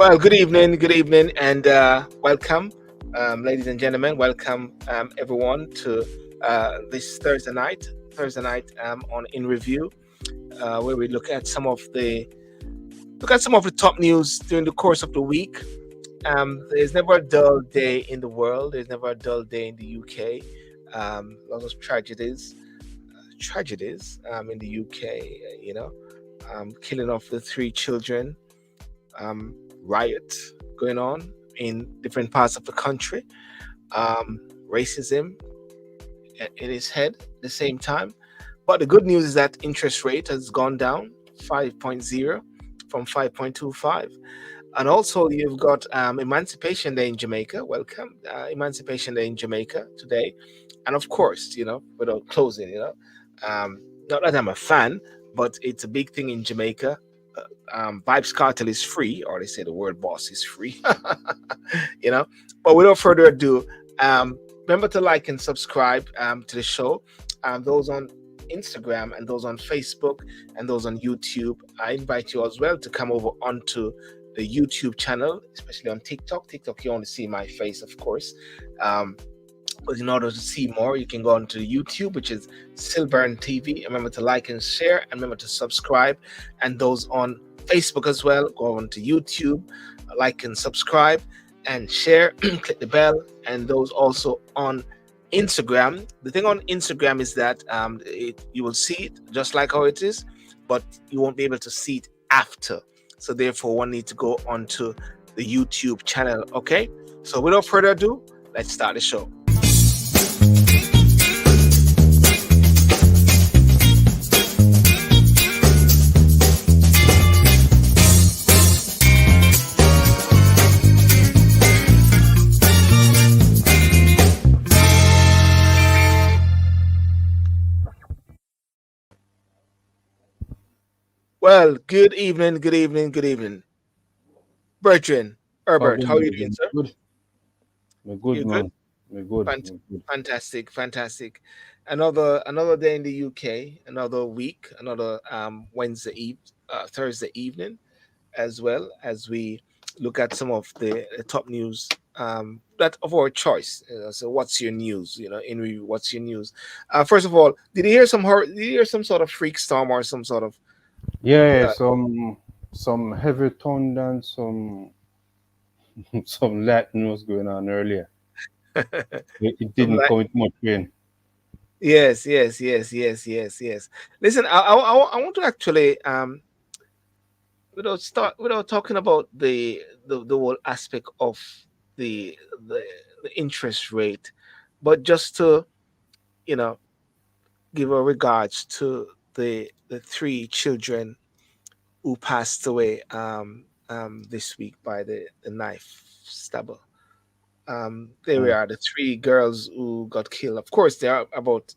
Well, good evening, and welcome, ladies and gentlemen. Welcome, everyone, to this Thursday night on In Review, where we look at some of the top news during the course of the week. There's never a dull day in the world. There's never a dull day in the UK. Lots of tragedies in the UK. Killing of the three children, um, riot going on in different parts of the country, racism in its head at the same time. But the good news is that interest rate has gone down 5.0 from 5.25. And also, you've got Emancipation Day in Jamaica. Welcome, Emancipation Day in Jamaica today. And of course, without closing, not that I'm a fan, but it's a big thing in Jamaica. Vybz Kartel is free, or they say the word boss is free. you know. But without further ado, remember to like and subscribe to the show. Those on Instagram and those on Facebook and those on YouTube, I invite you as well to come over onto the YouTube channel, especially on TikTok. TikTok, you only see my face, of course. But in order to see more, you can go onto YouTube, which is Sylbourne TV. Remember to like and share, and remember to subscribe. And those on Facebook as well, go on to YouTube, like and subscribe, and share. Click the bell. And those also on Instagram. The thing on Instagram is that you will see it just like how it is, but you won't be able to see it after. So therefore, one needs to go onto the YouTube channel. Okay. So without further ado, let's start the show. Well, good evening, good evening, good evening. Bertrand, Oh, Herbert, good how are you doing, morning. sir? Good. We're good, You good? man. We're good. Fant- We're good. Fantastic, fantastic. Another day in the UK, another week, another Thursday evening, as well as we look at some of the top news that of our choice. So, what's your news? In review, what's your news? First of all, did you hear some sort of freak storm or some sort of Yeah, uh, some heavy thunder and some some lightning was going on earlier. It some didn't come with much rain. Yes, yes, yes, yes, yes, yes. Listen, I want to actually without talking about the whole aspect of the the the interest rate, but just to you know give a regards to the three children who passed away this week by the knife stabber. There we Mm. are, the three girls who got killed. Of course, there are about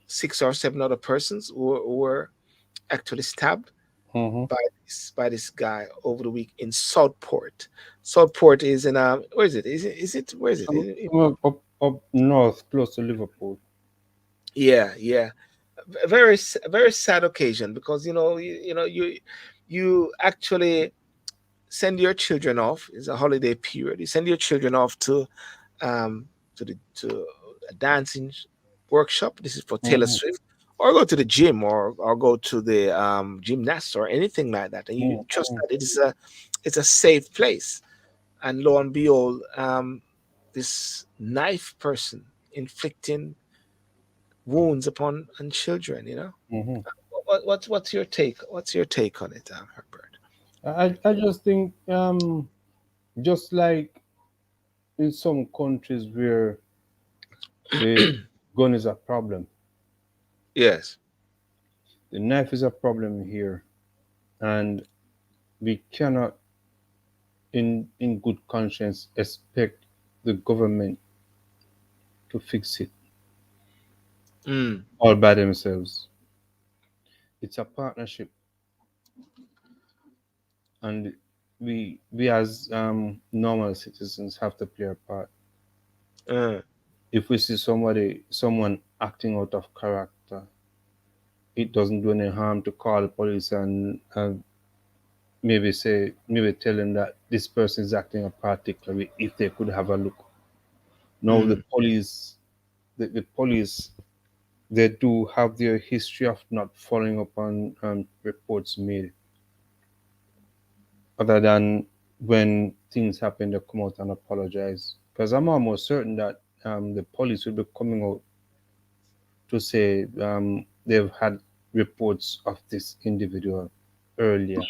six or seven other persons who were actually stabbed Mm-hmm. by this guy over the week in Southport. Southport is in where is it? Is it where is it? Up north, close to Liverpool. Yeah, yeah. Very sad occasion because you actually send your children off. It's a holiday period. You send your children off um to a dancing workshop. This is for Taylor Mm-hmm. Swift, or go to the gym, or go to the gymnast or anything like that, and you trust Mm-hmm. that it's a safe place. And lo and behold, this knife person inflicting wounds upon children. Mm-hmm. What's your take? What's your take on it, Herbert? I just think just like in some countries where the gun is a problem, Yes. the knife is a problem here, and we cannot in good conscience expect the government to fix it Mm, all by themselves. It's a partnership, and we as normal citizens have to play a part. uh, If we see someone acting out of character, it doesn't do any harm to call the police and maybe tell them that this person is acting a particular way if they could have a look. No, Mm, the police, they do have their history of not following up on reports made, other than when things happen, they come out and apologize. Because I'm almost certain that the police will be coming out to say they've had reports of this individual earlier,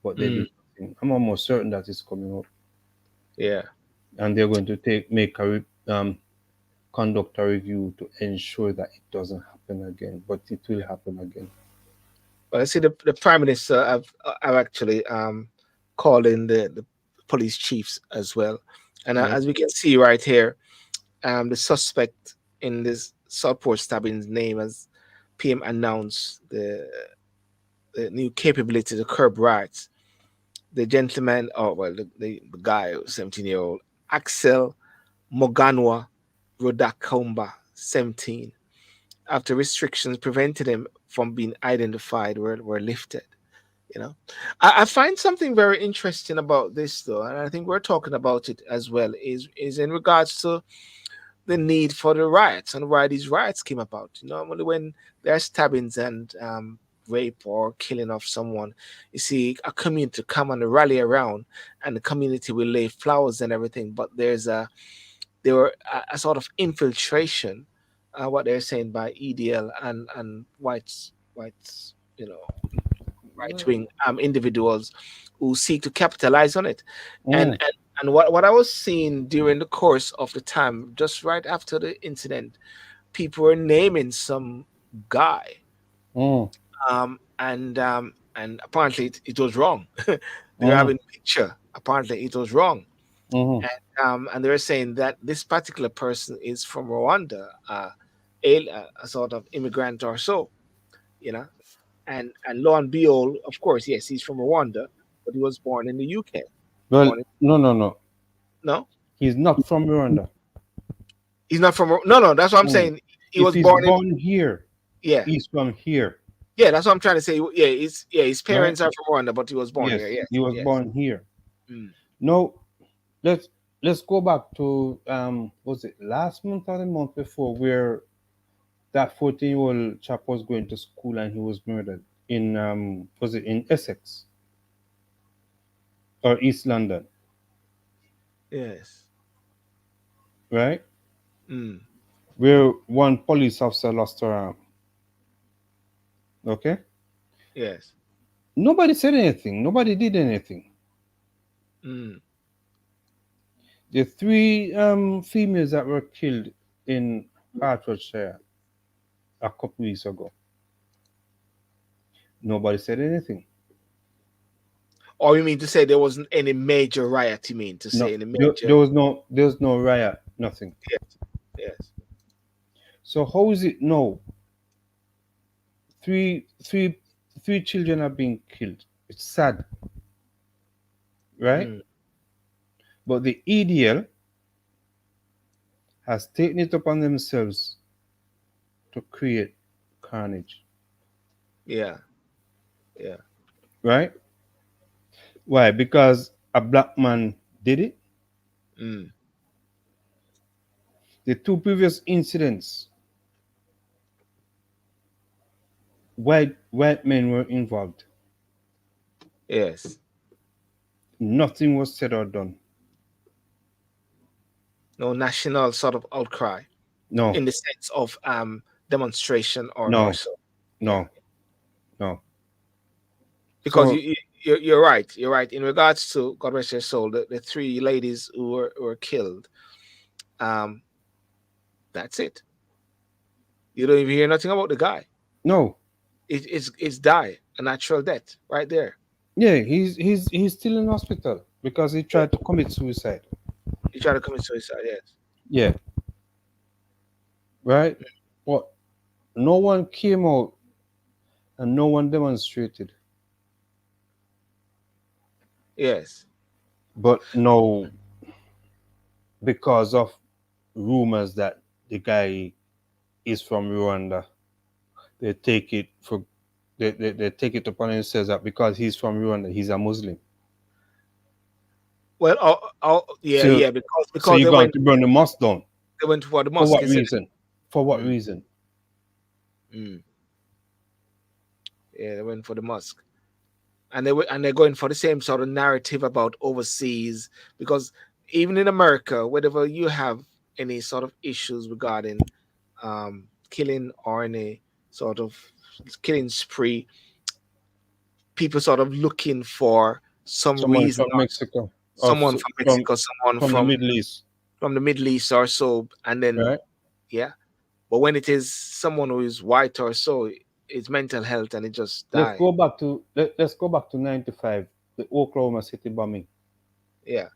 but they mm, did nothing. I'm almost certain that it's coming out, yeah. and they're going to make conduct a review to ensure that it doesn't happen again. But it will happen again. Well, I see the prime minister have actually called in the police chiefs as well, and Yeah. as we can see right here, the suspect in this Southport stabbing's name as PM announced the new capability to curb riots. The gentleman, oh well, the guy, 17-year-old Axel Moganwa Rodakomba, 17, after restrictions prevented him from being identified were lifted. You know, I find something very interesting about this though, and I think we're talking about it as well. Is in regards to the need for the riots and why these riots came about. Normally, when there are stabbings and rape or killing of someone, you see a community come and rally around, and the community will lay flowers and everything. But there were a sort of infiltration, what they're saying by EDL and whites, right wing individuals who seek to capitalize on it, and Mm, and and what I was seeing during the course of the time, just right after the incident, people were naming some guy, mm, and apparently it was wrong. They were mm, having picture. Apparently it was wrong, mm. and they were saying that this particular person is from Rwanda, a sort of immigrant or so, you know. And lo and behold, of course, yes, he's from Rwanda, but he was born in the UK. Well, Born in, no, no, no. no, He's not from Rwanda. he's not from. No. That's what I'm No. saying. He If was he's born in. born here, Yeah, he's from here, yeah. That's what I'm trying to say. Yeah. His right? parents are from Rwanda, but he was born here. Yes, Yes, he was yes. born here. Mm. No, let's let's go back to was it last month or the month before, where that 14-year-old chap was going to school and he was murdered in was it in Essex or East London, Yes. right? Mm. Where one police officer lost her arm. Okay, Yes. nobody said anything. Nobody did anything. Mm. The three females that were killed in Hertfordshire a couple weeks ago, nobody said anything. Or you mean to say there wasn't any major riot? You mean to No, say any there major? was no riot, nothing. Yes. Yes. So how is it no? Three three three children are being killed. It's sad, right? Mm. But the EDL has taken it upon themselves to create carnage, Yeah. Yeah. right? Why? Because a black man did it. Mm. The two previous incidents, white men were involved. Yes. Nothing was said or done. No national sort of outcry No, in the sense of demonstration or no, so. Yeah. no, no. Because So you're right. You're right. In regards to God rest their soul, the three ladies who were killed, um, that's it. You don't even hear nothing about the guy. no, It's die, a natural death, right there. yeah, he's still in hospital because he Yeah. tried to commit suicide. He tried to commit suicide. Yes. Yeah, right. But no one came out and no one demonstrated. Yes. But no, because of rumors that the guy is from Rwanda, they take it for They take it upon themselves that because he's from Rwanda, he's a Muslim. Well, yeah, So yeah, so because you're going to burn the mosque down. they went for the For mosque, what isn't reason? For it? what reason? Mm. Yeah, they went for the mosque, and they're going for the same sort of narrative about overseas, because even in America, whenever you have any sort of issues regarding killing or any sort of killing spree, people sort of looking for some Someone reason, from Mexico or someone from from Mexico, someone from the Middle East, from the Middle East or so, and then right? yeah. But when it is someone who is white or so, it's mental health and it just die. Let's go back to 95, the Oklahoma City bombing. Yeah.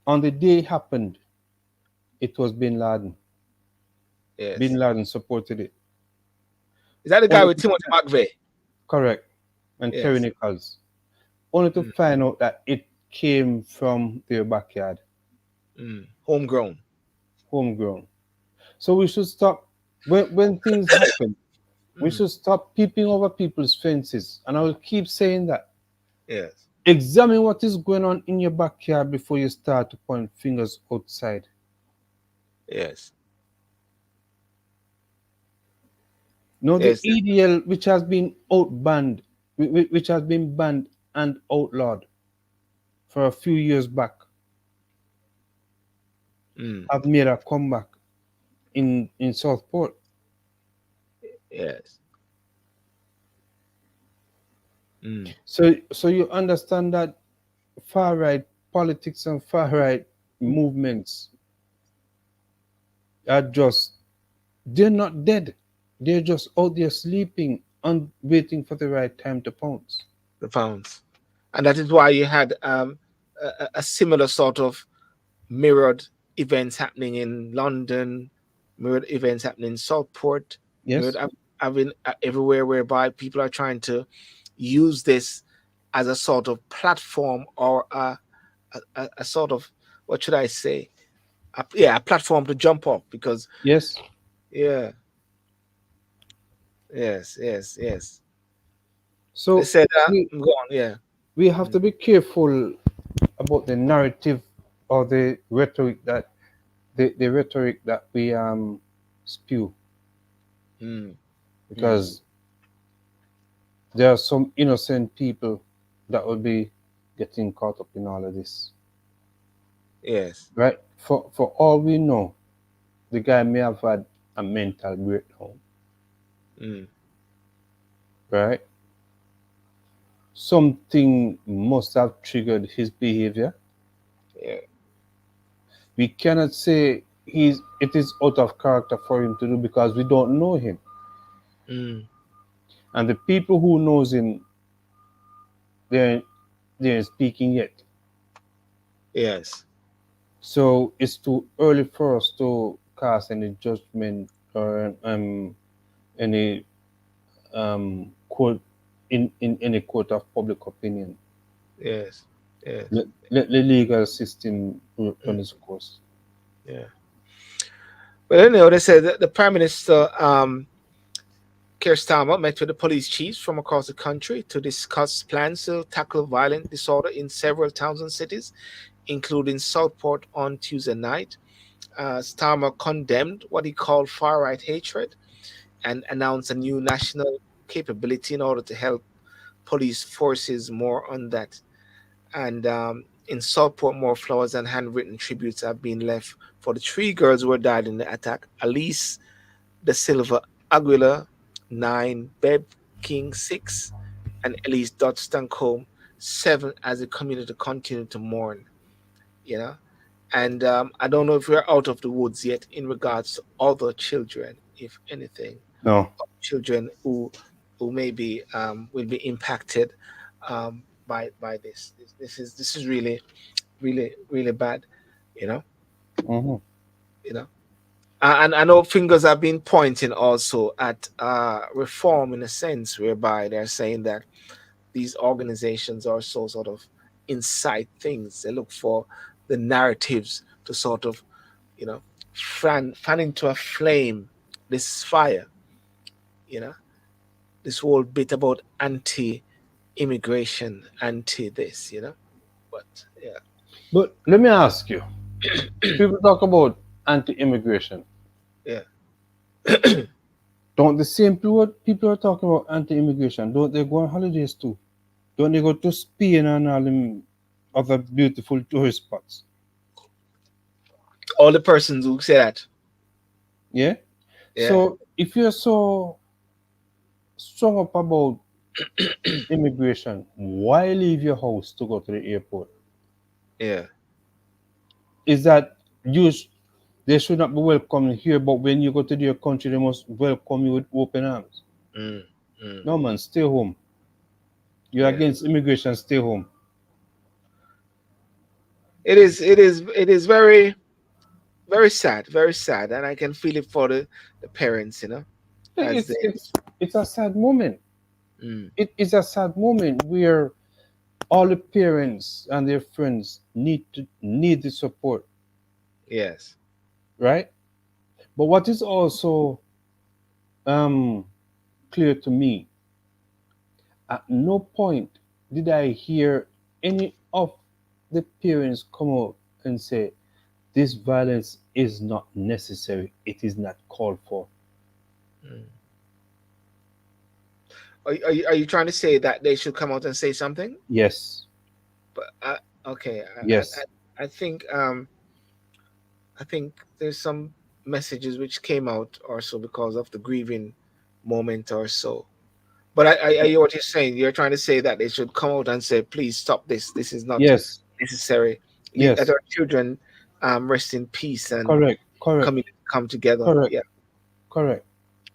On the day it happened, it was Bin Laden. Bin Yes. Laden supported it. Is that the guy Only with to, Timothy McVeigh? correct, and Terry Yes. Nichols. Only to Mm, find out that it came from their backyard, homegrown. homegrown. So we should stop when things happen. We Mm, should stop peeping over people's fences. And I will keep saying that. yes. Examine what is going on in your backyard before you start to point fingers outside. Yes. Now the Yes. EDL, which has been outbanned, which has been banned and outlawed for a few years back, Mm, have made a comeback in Southport. yes. Mm, So you understand that far right politics and far right movements are just, they're not dead. They're just out there sleeping and waiting for the right time to pounce. the pounds. And that is why you had a similar sort of mirrored events happening in London, mirrored events happening in Southport, mirrored Yes? having everywhere, whereby people are trying to use this as a sort of platform or a sort of, what should I say? Yeah, a platform to jump off, because Yes. yeah, yes. They So said we go on, yeah. we have Mm, to be careful about the narrative or the rhetoric that we spew, mm, mm, because there are some innocent people that will be getting caught up in all of this. yes. Right? For all we know, the guy may have had a mental breakdown, Mm, right? Something must have triggered his behavior. yeah. We cannot say it is out of character for him to do because we don't know him. Mm, And the people who knows him, they're they're speaking yet. yes. So it's too early for us to cast any judgment or any court in any court of public opinion. Yes. Yes. Let the legal system run Mm, its course. yeah. But anyhow, they said that the Prime Minister Keir Starmer met with the police chiefs from across the country to discuss plans to tackle violent disorder in several towns and cities, including Southport on Tuesday night. Starmer condemned what he called far right hatred and announced a new national capability in order to help police forces more on that. And in Southport, more flowers and handwritten tributes have been left for the three girls who died in the attack: Alice De Silva Aguilar, 9, Beb King, 6, and Elise Doddston-Combe, 7, as the community continued to mourn, you know. And I don't know if we're out of the woods yet in regards to other children, if anything, No. children who maybe will be impacted by this. This is really really bad, you know. Hmm. You know, and I know fingers have been pointing also at reform in a sense, whereby they're saying that these organizations are so sort of incite things. They look for the narratives to sort of, you know, fan into a flame this fire. you know, this whole bit about anti-immigration, anti this, But yeah, But let me ask you, people talk about anti-immigration. yeah. Don't the same people are talking about anti-immigration, don't they go on holidays too? Don't they go to Spain and all them other beautiful tourist spots? All the persons who say that, Yeah? yeah, So if you're so strong up about immigration, why leave your house to go to the airport? yeah, Is that you they should not be welcome here, but when you go to their country, they must welcome you with open arms. mm, mm, No man, stay home. You're yeah. against immigration, stay home. It is very, very sad, and I can feel it for the parents, as they. It's a sad moment. Mm, It is a sad moment where all the parents and their friends need the support, yes. right? But what is also um clear to me, at no point did I hear any of the parents come out and say this violence is not necessary, it is not called for. Mm. Are you trying to say that they should come out and say something? Yes, But okay, yes, I think I think there's some messages which came out also because of the grieving moment or so. But I hear what you're saying. You're trying to say that they should come out and say, please stop this. This is not yes, necessary. Let yes, our children rest in peace and correct, correct, come together. correct, Yeah, correct.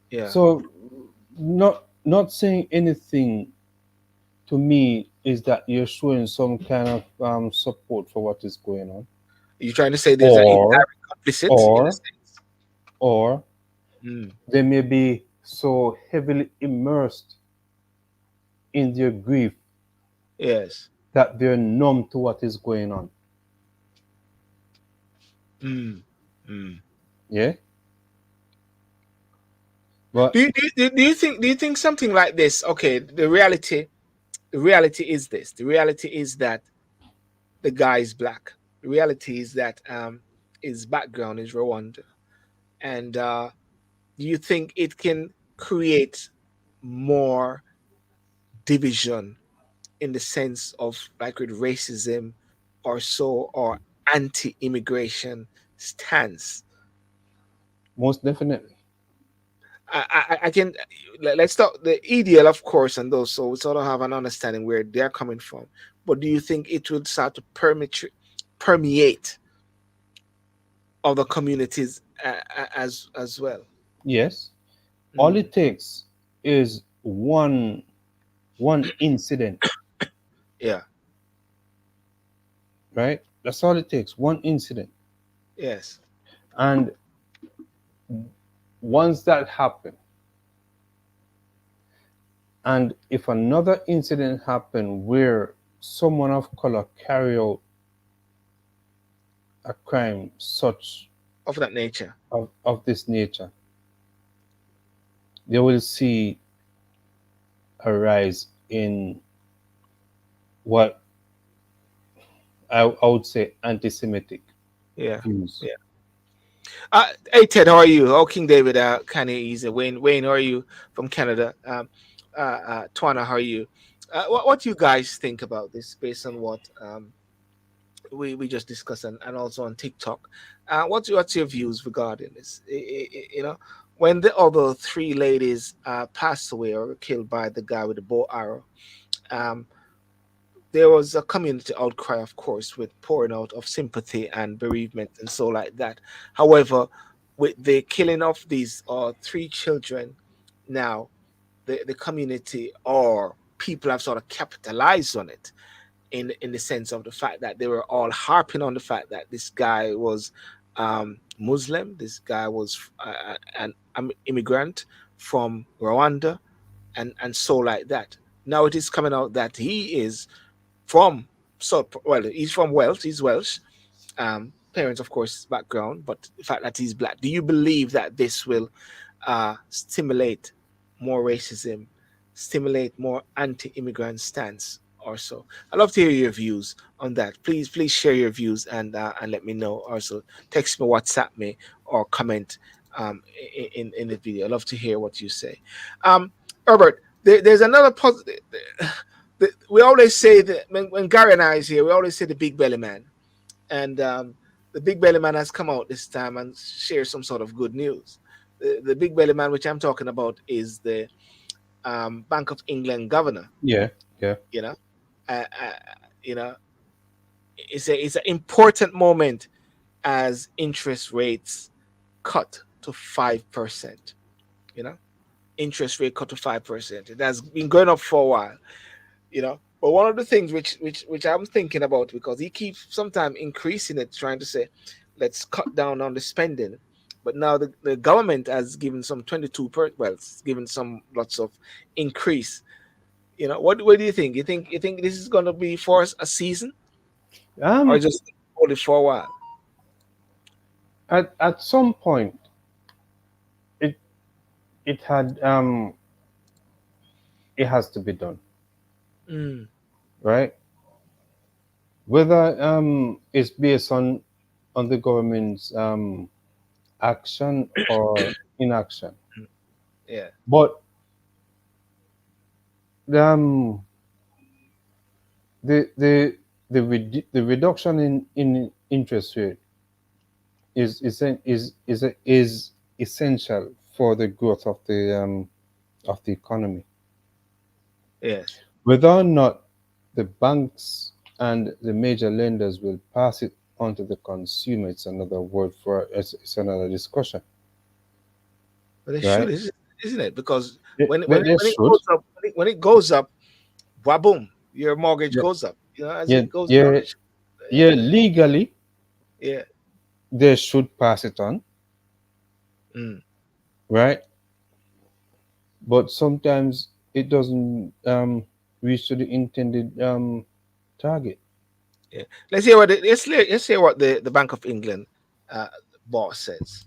yeah. So not saying anything to me is that you're showing some kind of support for what is going on, You're trying to say there's an or indirect complicit in a or sense. or Mm, they may be so heavily immersed in their grief yes. that they're numb to what is going on. Mm, mm. Yeah, but Do you think something like this? Okay, the reality is this. The reality is that the guy is black. The reality is that his background is Rwanda, and do you think it can create more division in the sense of like with racism or so, or anti-immigration stance? most definitely, I can, let's talk the EDL, of course, and those, so we sort of have an understanding where they're coming from. But do you think it will start to permeate other communities as well? yes. All Mm, it takes is one incident, yeah. right? That's all it takes, one incident. Yes. And once that happens, and if another incident happen where someone of color carry out a crime such Of that nature. of this nature, they will see a rise in what I would say anti-Semitic Yeah. views. Yeah. Hey Ted, how are you? Oh, King David, kind of easy. Wayne, how are you from Canada? Twana, how are you? What do you guys think about this based on what we just discussed, and also on TikTok? What's your views regarding this? When the other three ladies passed away or were killed by the guy with the bow arrow, um, there was a community outcry, of course, with pouring out of sympathy and bereavement and so like that. However, with the killing of these three children, now the community or people have sort of capitalized on it in the sense of the fact that they were all harping on the fact that this guy was Muslim, this guy was an immigrant from Rwanda, and so like that. Now it is coming out that he is from, so well, he's from Wales, he's Welsh, parents of course background, but the fact that he's black. Do you believe that this will stimulate more racism, stimulate more anti-immigrant stance or so. I'd love to hear your views on that. Please share your views and let me know. Also, text me, WhatsApp me, or comment in the video. I'd love to hear what you say. Herbert, there's another positive. We always say that when Gary and I is here, we always say the big belly man, and the big belly man has come out this time and share some sort of good news. The big belly man, which I'm talking about, is the Bank of England governor. Yeah, yeah. You know, uh, uh, you know, it's an important moment as interest rates cut to 5%. You know, interest rate cut to 5%. It has been going up for a while. But one of the things which I'm thinking about, because he keeps sometimes increasing it, trying to say, let's cut down on the spending. But now the government has given some 22 it's given some lots of increase. What do you think? You think this is going to be for us a season, or Um, just hold it for a while? at some point, it it had it has to be done, Mm, right? Whether it's based on the government's action or inaction, mm, yeah, but the the the the reduction in interest rate is essential for the growth of the economy. yes, Whether or not the banks and the major lenders will pass it on to the consumer, it's another word for it's another discussion, but they should, right? isn't it? Because They when it should. goes up, when it goes up, boom, your mortgage Yeah, goes up. As yeah, it goes down, yeah, yeah, yeah. Legally, yeah. they should pass it on, Mm. right? But sometimes it doesn't reach to the intended target. Yeah. Let's hear what the Bank of England uh, boss says.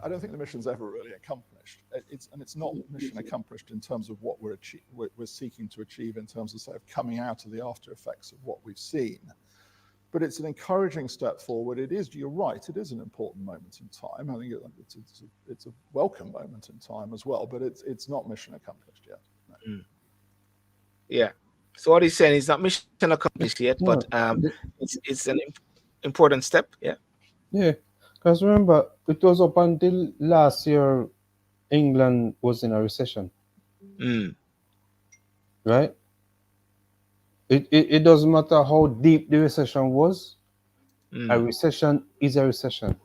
I don't think the mission's ever really accomplished. It's not mission accomplished in terms of what we're seeking to achieve in terms of sort of coming out of the after effects of what we've seen. But it's an encouraging step forward. It is, you're right, it is an important moment in time. I think it's a welcome moment in time as well, but it's not mission accomplished yet. No. Mm. Yeah. So what he's saying is not mission accomplished yet, but No, it's an important step. Yeah. yeah, because remember, it was up until last year England was in a recession, Mm. right? It doesn't matter how deep the recession was, a Mm. recession is a recession.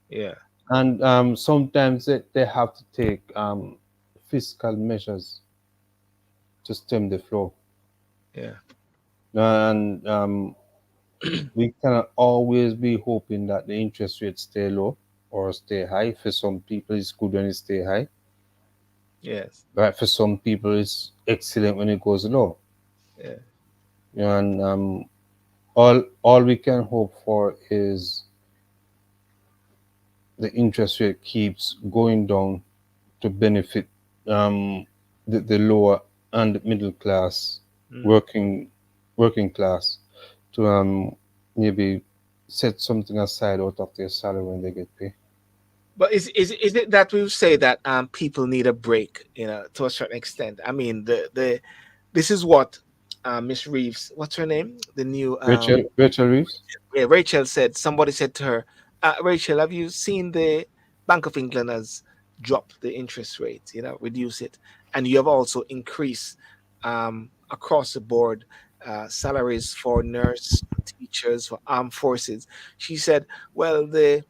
Yeah. And sometimes they have to take fiscal measures to stem the flow. Yeah. And we cannot always be hoping that the interest rates stay low or stay high. For some people, it's good when it stay high. Yes. Right? For some people, it's excellent when it goes low. Yeah. And all we can hope for is the interest rate keeps going down to benefit the lower and middle class, Mm. working working class, to maybe set something aside out of their salary when they get paid. But is it that we say that people need a break, to a certain extent? I mean, the this is what Miss Reeves, what's her name? The new Rachel Reeves. yeah, Rachel said. Somebody said to her, Rachel, have you seen the Bank of England has dropped the interest rate, reduce it, and you have also increased across the board salaries for nurse, teachers, for armed forces. She said, well, the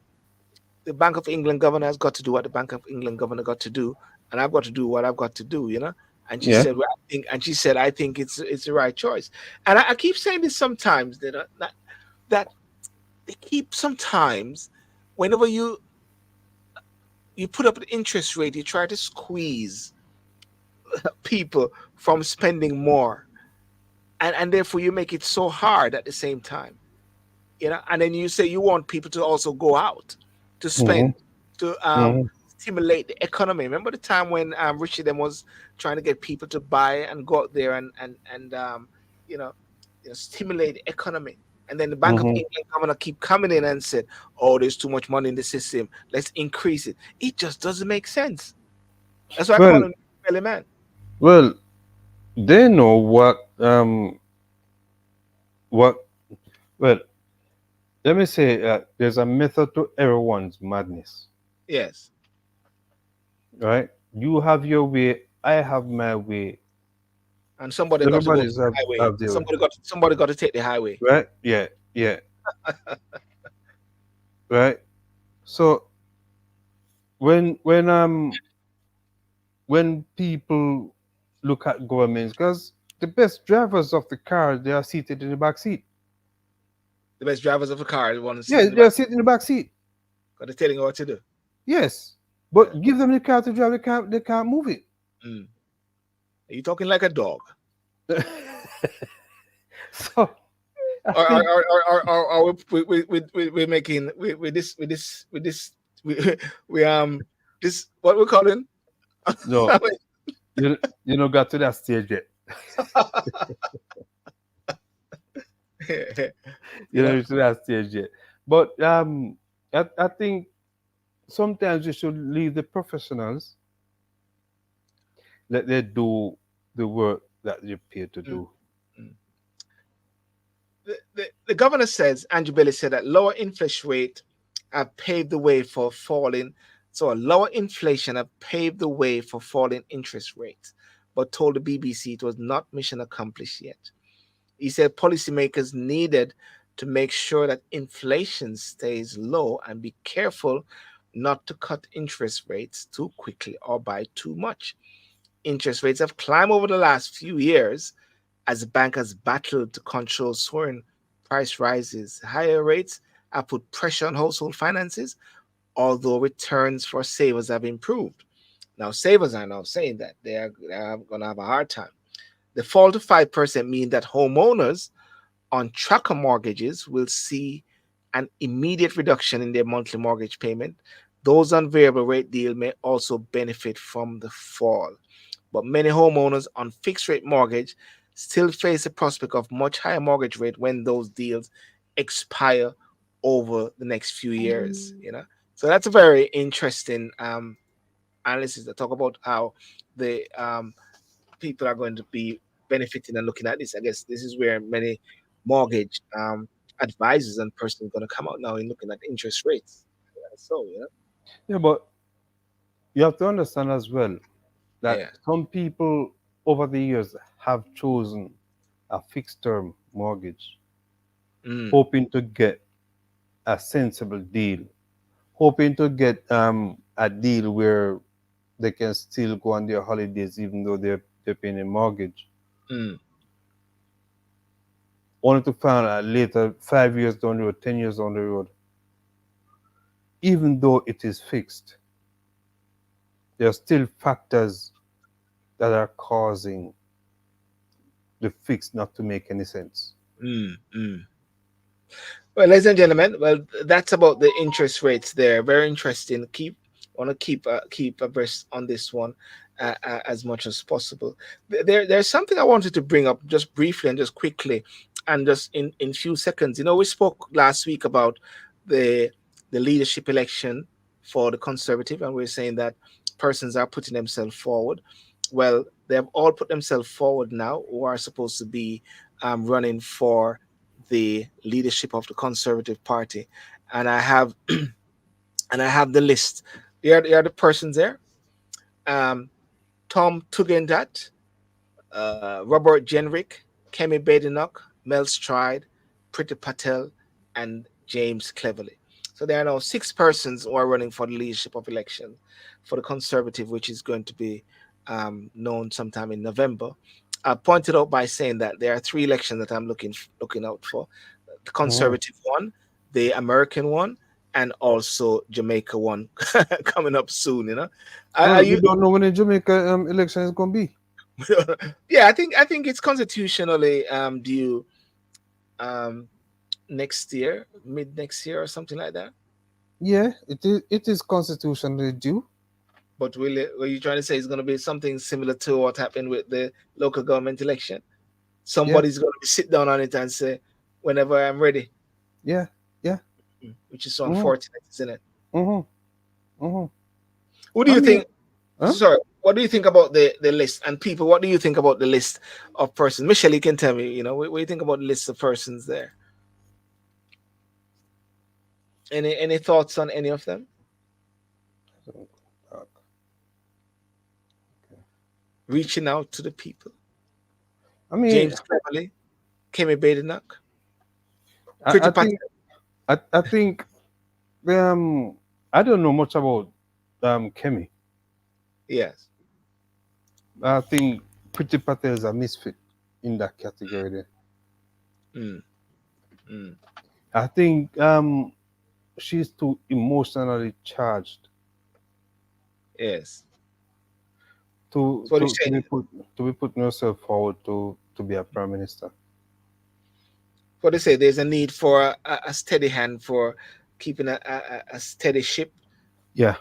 Bank of England governor has got to do what the Bank of England governor got to do, and I've got to do what I've got to do. And she Yeah. said, well, I think it's the right choice. And I keep saying this sometimes that they keep sometimes whenever you put up an interest rate, you try to squeeze people from spending more, and therefore you make it so hard at the same time. And then you say you want people to also go out to Hmm. spend, to Hmm. stimulate the economy. Remember the time when Richie them was trying to get people to buy and go out there and you know, stimulate the economy. And then the Bank of Mm-hmm. England governor keep coming in and said, "Oh, there's too much money in the system. Let's increase it." It just doesn't make sense. That's why I call Well, him Belly Man. well, they know what well. Let me say, there's a method to everyone's madness, Yes, right? You have your way, I have my way. and somebody got to go to Everybody's the highway. have their way, Somebody got to take the highway. right? Yeah, yeah, right. So when when people look at governments, because the best drivers of the car, they are seated in the back seat. The best drivers of a car want to sit Yeah, in the they back are sitting in the back seat. because they're telling you what to do. Yes, Yeah. but give them the car to drive. They can't move it. Mm. Are you talking like a dog? So I Or think we're making with this we, we this what we're calling no, you know got to that stage yet. You you know know to that stage yet. But I think sometimes you should leave the professionals, let they do the work that they're paid to mm, do. mm. The governor says Andrew Bailey said that lower inflation rate have paved the way for falling so a lower inflation have paved the way for falling interest rates, but told the BBC it was not mission accomplished yet. He said policymakers needed to make sure that inflation stays low and be careful not to cut interest rates too quickly or by too much. Interest rates have climbed over the last few years as the bank has battled to control soaring price rises. Higher rates have put pressure on household finances, although returns for savers have improved. Now, savers are now saying that they are going to have a hard time. The fall to 5% mean that homeowners on tracker mortgages will see an immediate reduction in their monthly mortgage payment. Those on variable rate deal may also benefit from the fall. But many homeowners on fixed rate mortgage still face the prospect of much higher mortgage rate when those deals expire over the next few years. So that's a very interesting analysis that talk about how the people are going to be benefiting and looking at this. I guess this is where many mortgage advisors and persons are going to come out now in looking at interest rates. So. Yeah, but you have to understand as well that Yeah. some people over the years have chosen a fixed term mortgage, Mm, hoping to get a sensible deal, hoping to get a deal where they can still go on their holidays even though they're paying a mortgage. mm, Only to find out later, 5 years down the road, 10 years down the road, even though it is fixed, there are still factors that are causing the fix not to make any sense. mm. Well, ladies and gentlemen, well, that's about the interest rates there. Very interesting. Want to keep abreast on this one as much as possible. There's something I wanted to bring up just briefly and just quickly, and just in few seconds. We spoke last week about the the leadership election for the Conservative, and we're saying that persons are putting themselves forward. Well, they have all put themselves forward now, who are supposed to be running for the leadership of the Conservative Party, and I have the list. They are the persons there. Um, Tom Tugendhat, Robert Jenrick, Kemi Badenoch, Mel Stride, Priti Patel, and James Cleverly. So there are now six persons who are running for the leadership of election for the Conservative, which is going to be known sometime in November. I pointed out by saying that there are three elections that I'm looking out for: the Mhm. Conservative one, the American one, and also Jamaica one coming up soon. Are Well, we you? don't know when the Jamaica election is going to be. Yeah, I think it's constitutionally due um next year, mid next year or something like that. Yeah, it is constitutionally due. But will it, were you trying to say it's going to be something similar to what happened with the local government election? Yeah, Somebody's going to sit down on it and say, "Whenever I'm ready," yeah, yeah. which is so Mm-hmm, unfortunate, isn't it? mm-hmm, mm-hmm. What do I you mean, think? huh? Sorry, what do you think about the list and people? What do you think about the list of persons? Michelle, you can tell me. What do you think about the list of persons there? Any thoughts on any of them? Reaching out to the people. I mean, James Cleverly, Kemi Badenoch, Pretty I Pat. think I think um I don't know much about Kemi. Yes. I think Pretty Patel is a misfit in that category there. Mm, mm, I think she's too emotionally charged yes. to So what do you to, to say? be put to be putting herself forward to be a prime minister. What do you say? There's a need for a steady hand for keeping a steady ship. Yeah,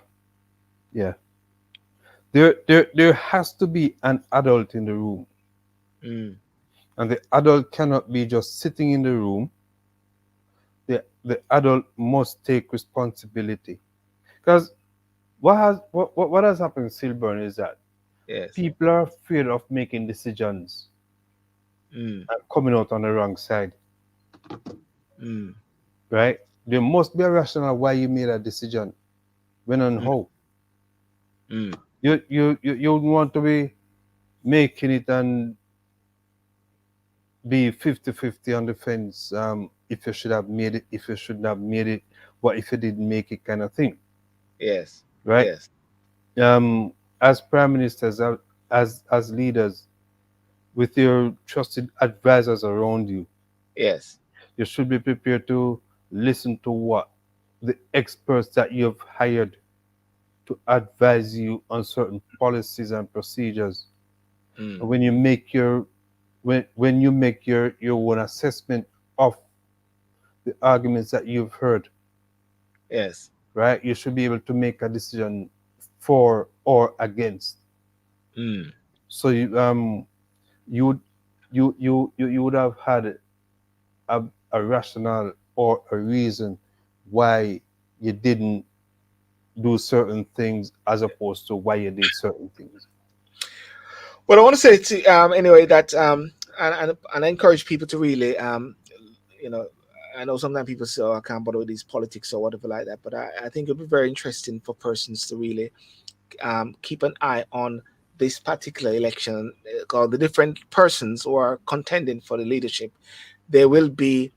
yeah. There has to be an adult in the room, Mm, and the adult cannot be just sitting in the room. The adult must take responsibility because what has happened in Sylbourne is that yes. people are afraid of making decisions Mm, and coming out on the wrong side, mm, right? There must be a rationale why you made a decision, when and mm, how. mm, You would want to be making it and be 50-50 on the fence, if you should have made it, if you shouldn't have made it, what if you didn't make it, kind of thing, yes. right? Yes. As prime ministers, as leaders, with your trusted advisors around you, Yes. you should be prepared to listen to what the experts that you've hired to advise you on certain policies and procedures. Mm, And when you make your own assessment of the arguments that you've heard, yes. right, you should be able to make a decision for or against. Mm, So you would you would have had a, a rationale or a reason why you didn't do certain things as opposed to why you did certain things. Well, I want to say to anyway that and I encourage people to really you know I know sometimes people say, "Oh, I can't bother with these politics or whatever like that," but I think it'd be very interesting for persons to really keep an eye on this particular election, because the different persons who are contending for the leadership, they will be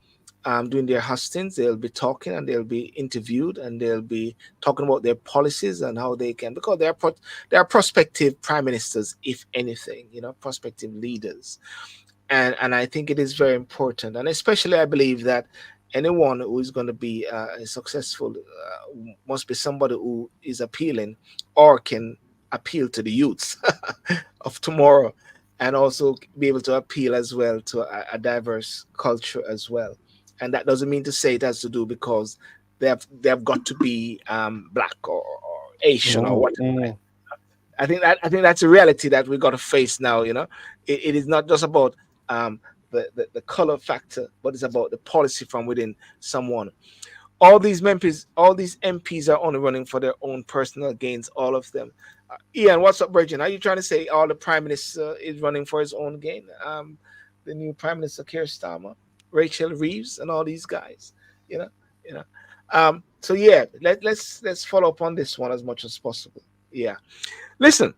doing their hustings, they'll be talking and they'll be interviewed and they'll be talking about their policies and how they can, because they are prospective prime ministers, if anything, prospective leaders. And I think it is very important, and especially I believe that anyone who is going to be successful must be somebody who is appealing or can appeal to the youths of tomorrow, and also be able to appeal as well to a diverse culture as well. And that doesn't mean to say it has to do because they have got to be black or Asian or whatever. Mm-hmm. I think that's a reality that we got to face now. It is not just about um, the color factor, but it's about the policy from within someone. All these MPs are only running for their own personal gains. All of them. Ian, what's up, Virgin? Are you trying to say all the prime minister is running for his own gain? The new prime minister, Keir Starmer, Rachel Reeves, and all these guys. You know, you know. So yeah, let's follow up on this one as much as possible. Yeah. Listen,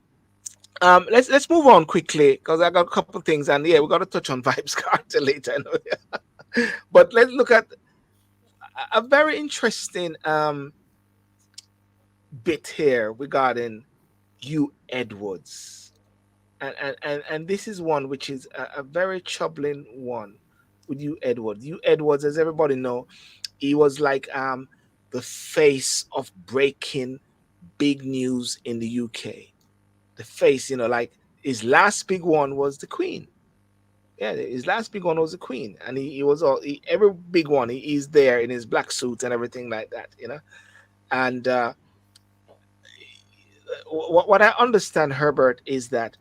let's move on quickly because I got a couple of things, and yeah, we got to touch on Vybz Kartel later. I know. But let's look at a very interesting bit here regarding you Edwards, and this is one which is a very troubling one with you Edwards. You Edwards, as everybody know, he was like the face of breaking big news in the UK. The face, like his last big one was the Queen. Yeah, his last big one was the Queen, and he was every big one. He's there in his black suit and everything like that. And what I understand, Herbert, is that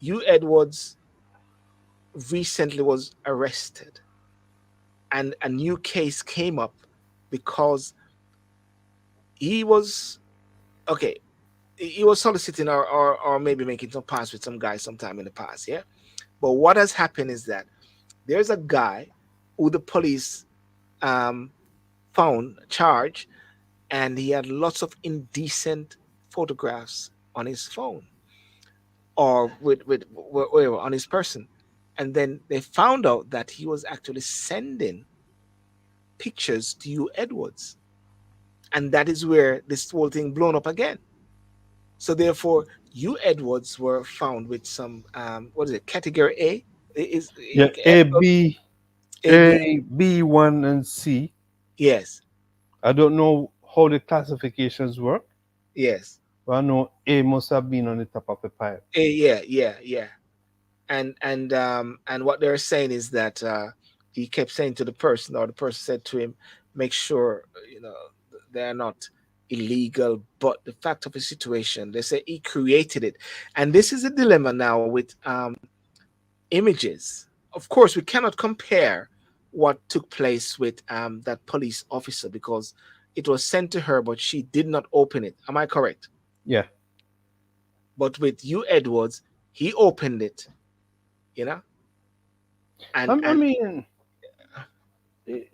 you Edwards recently was arrested, and a new case came up because he was okay. He was soliciting or maybe making some pass with some guy sometime in the past, yeah. But what has happened is that there's a guy who the police um, found charged, and he had lots of indecent photographs on his phone or with whatever on his person. And then they found out that he was actually sending pictures to you Edwards, and that is where this whole thing blown up again. So therefore, you Edwards were found with some what is it, category A? Is Yeah, A B? one and C. Yes, I don't know how the classifications work, yes. but I know A must have been on the top of the pile. Yeah, yeah, yeah. And what they're saying is that he kept saying to the person, or the person said to him, make sure they're not illegal. But the fact of the situation, they say he created it, and this is a dilemma now with images. Of course, we cannot compare what took place with that police officer because it was sent to her, but she did not open it. Am I correct? Yeah. But with you Edwards, he opened it, you know, and I and mean, it,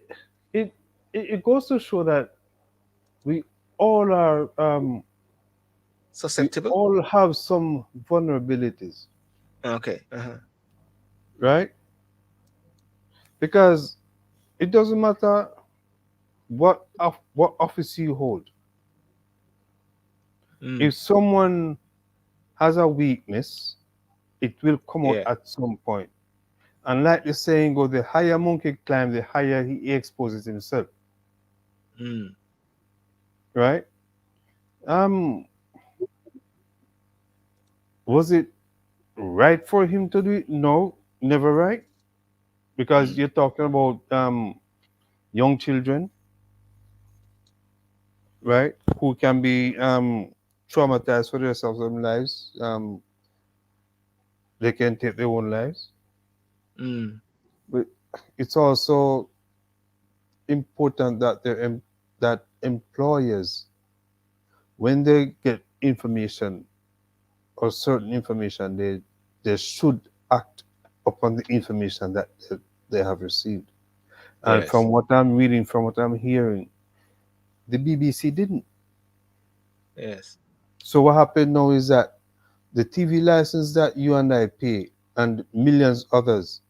it it goes to show that we all are we susceptible. all have some vulnerabilities, Okay. right? Because it doesn't matter what office you hold. Mm, If someone has a weakness, it will come out yeah. at some point. And like the saying goes, the higher monkey climbs, the higher he exposes himself, Mm, right? Um, was it right for him to do it? No, never right. Because mm, you're talking about young children, right? Who can be traumatized for the rest of their lives. They can take their own lives. mm, But it's also important that that employers, when they get information or certain information, they should act upon the information that they have received. And yes. from what I'm reading, from what I'm hearing, the BBC didn't. Yes. So what happened now is that the TV license that you and I pay and millions others,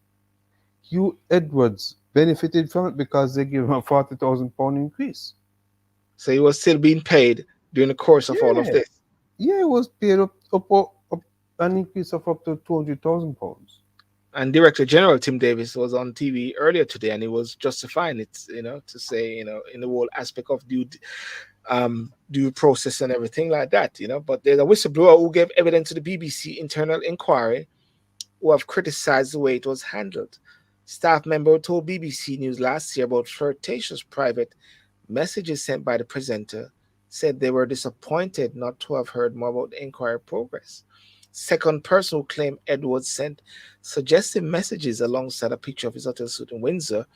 Hugh Edwards benefited from it because they gave him a £40,000 increase. So he was still being paid during the course of all of Yeah, this. yeah, it was paid up an increase of up to £200,000. And Director General Tim Davis was on TV earlier today, and he was justifying it, to say, in the whole aspect of due process and everything like that. But there's a whistleblower who gave evidence to the BBC internal inquiry who have criticized the way it was handled. Staff member told BBC News last year about flirtatious private messages sent by the presenter, said they were disappointed not to have heard more about the inquiry progress. Second person who claimed Edwards sent suggestive messages alongside a picture of his hotel suite in Windsor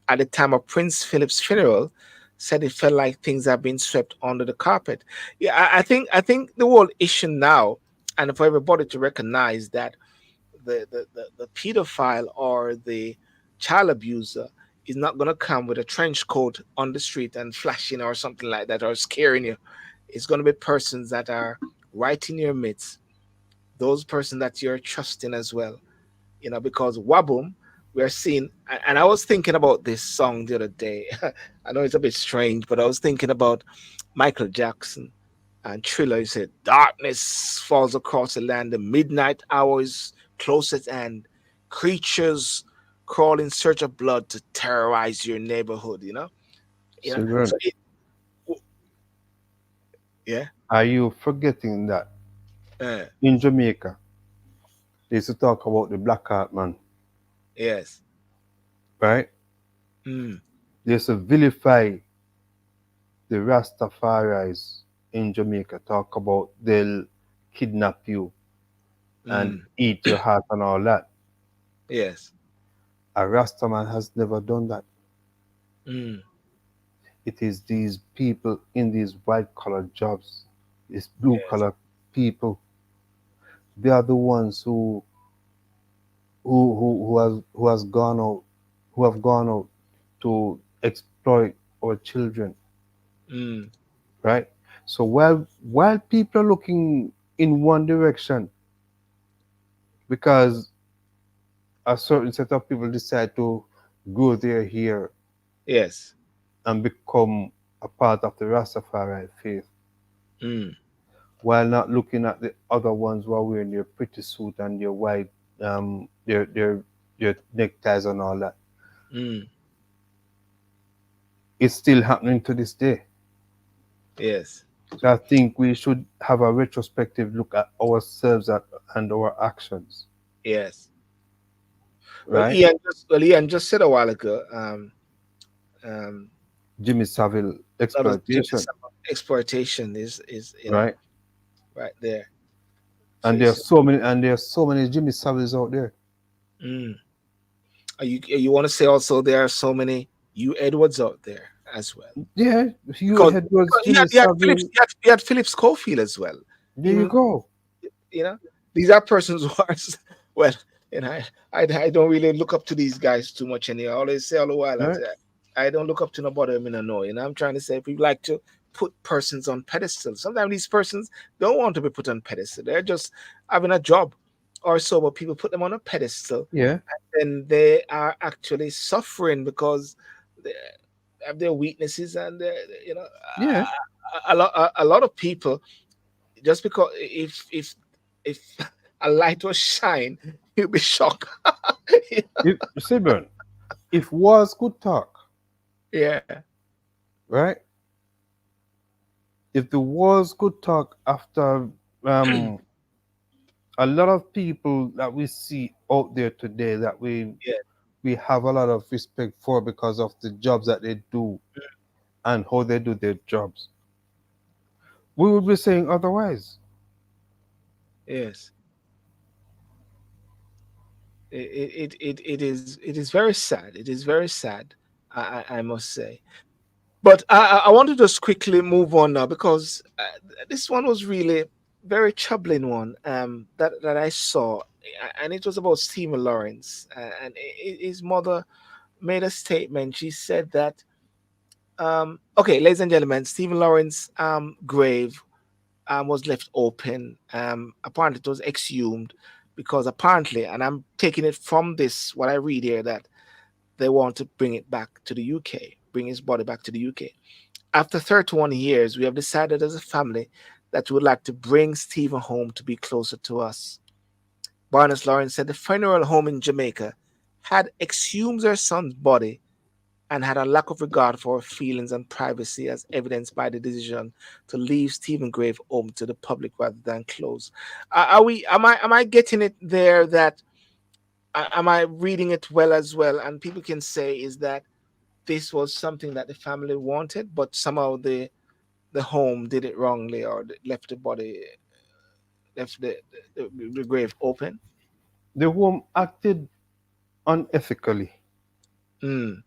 at the time of Prince Philip's funeral said it felt like things have been swept under the carpet. Yeah, I think the whole issue now, and for everybody to recognize that the pedophile or the child abuser is not going to come with a trench coat on the street and flashing or something like that or scaring you. It's going to be persons that are right in your midst, those persons that you're trusting as well. Because Waboom, we're seeing, and I was thinking about this song the other day. I know it's a bit strange, but I was thinking about Michael Jackson and Thriller. He said, darkness falls across the land, the midnight hour is close at hand. Creatures crawl in search of blood to terrorize your neighborhood. Sylbourne, So yeah. are you forgetting that uh, in Jamaica, they used to talk about the black heart man, yes. right? Mm, They used to vilify the Rastafaris in Jamaica talk about they'll kidnap you and Mm. eat your heart and all that. Yes. A Rastaman has never done that. Mm. It is these people in these white collar jobs, these blue Yes. collar people. They are the ones who has gone out, who have gone out to exploit our children, Mm. right? So while people are looking in one direction because a certain set of people decide to grow their hair Yes. and become a part of the Rastafari faith, Mm. while not looking at the other ones who are wearing their pretty suit and their white their neckties and all that. Mm. It's still happening to this day. Yes. So I think we should have a retrospective look at ourselves and our actions, Yes. right? Ian just said a while ago, um, Jimmy Savile that was exploitation, exploitation is right? right there. So And you said, there are so many Jimmy Saviles out there. mm. You want to say also there are so many you Edwards out there as well, Yeah, Hugh because Edwards, you Jimmy had Phillips, Savile. you had Phillips Schofield as well. There you Even go. you know these are persons who are well, and I don't really look up to these guys too much, and I always say all the while I Right? say I don't look up to nobody I mean I know. I'm trying to say if you like to put persons on pedestals, sometimes these persons don't want to be put on pedestal. They're just having a job or so, but people put them on a pedestal Yeah, and they are actually suffering because they have their weaknesses and you know yeah. a lot of people just because if a light was shine, you'll be shocked. If Sylbourne, if wars could talk, Yeah. right? If the wars could talk after a lot of people that we see out there today that Yeah. we have a lot of respect for because of the jobs that they do and how they do their jobs, we would be saying otherwise. Yes. It is very sad. It is very sad. I must say. But I want to just quickly move on now because this one was really very troubling one that I saw, and it was about Stephen Lawrence, and his mother made a statement. She said that, okay, ladies and gentlemen, Stephen Lawrence grave was left open. Apparently, it was exhumed because apparently, and I'm taking it from this what I read here that they want to bring it back to the UK, bring his body back to the UK. After 31 years, we have decided as a family that we would like to bring Stephen home to be closer to us. Barnes Lawrence said the funeral home in Jamaica had exhumed their son's body and had a lack of regard for our feelings and privacy, as evidenced by the decision to leave Stephen Grave home to the public rather than close. Are we? Am I getting it there? That am I reading it well as well? And people can say is that this was something that the family wanted, but somehow the home did it wrongly or left the body left the grave open. The home acted unethically, Mm.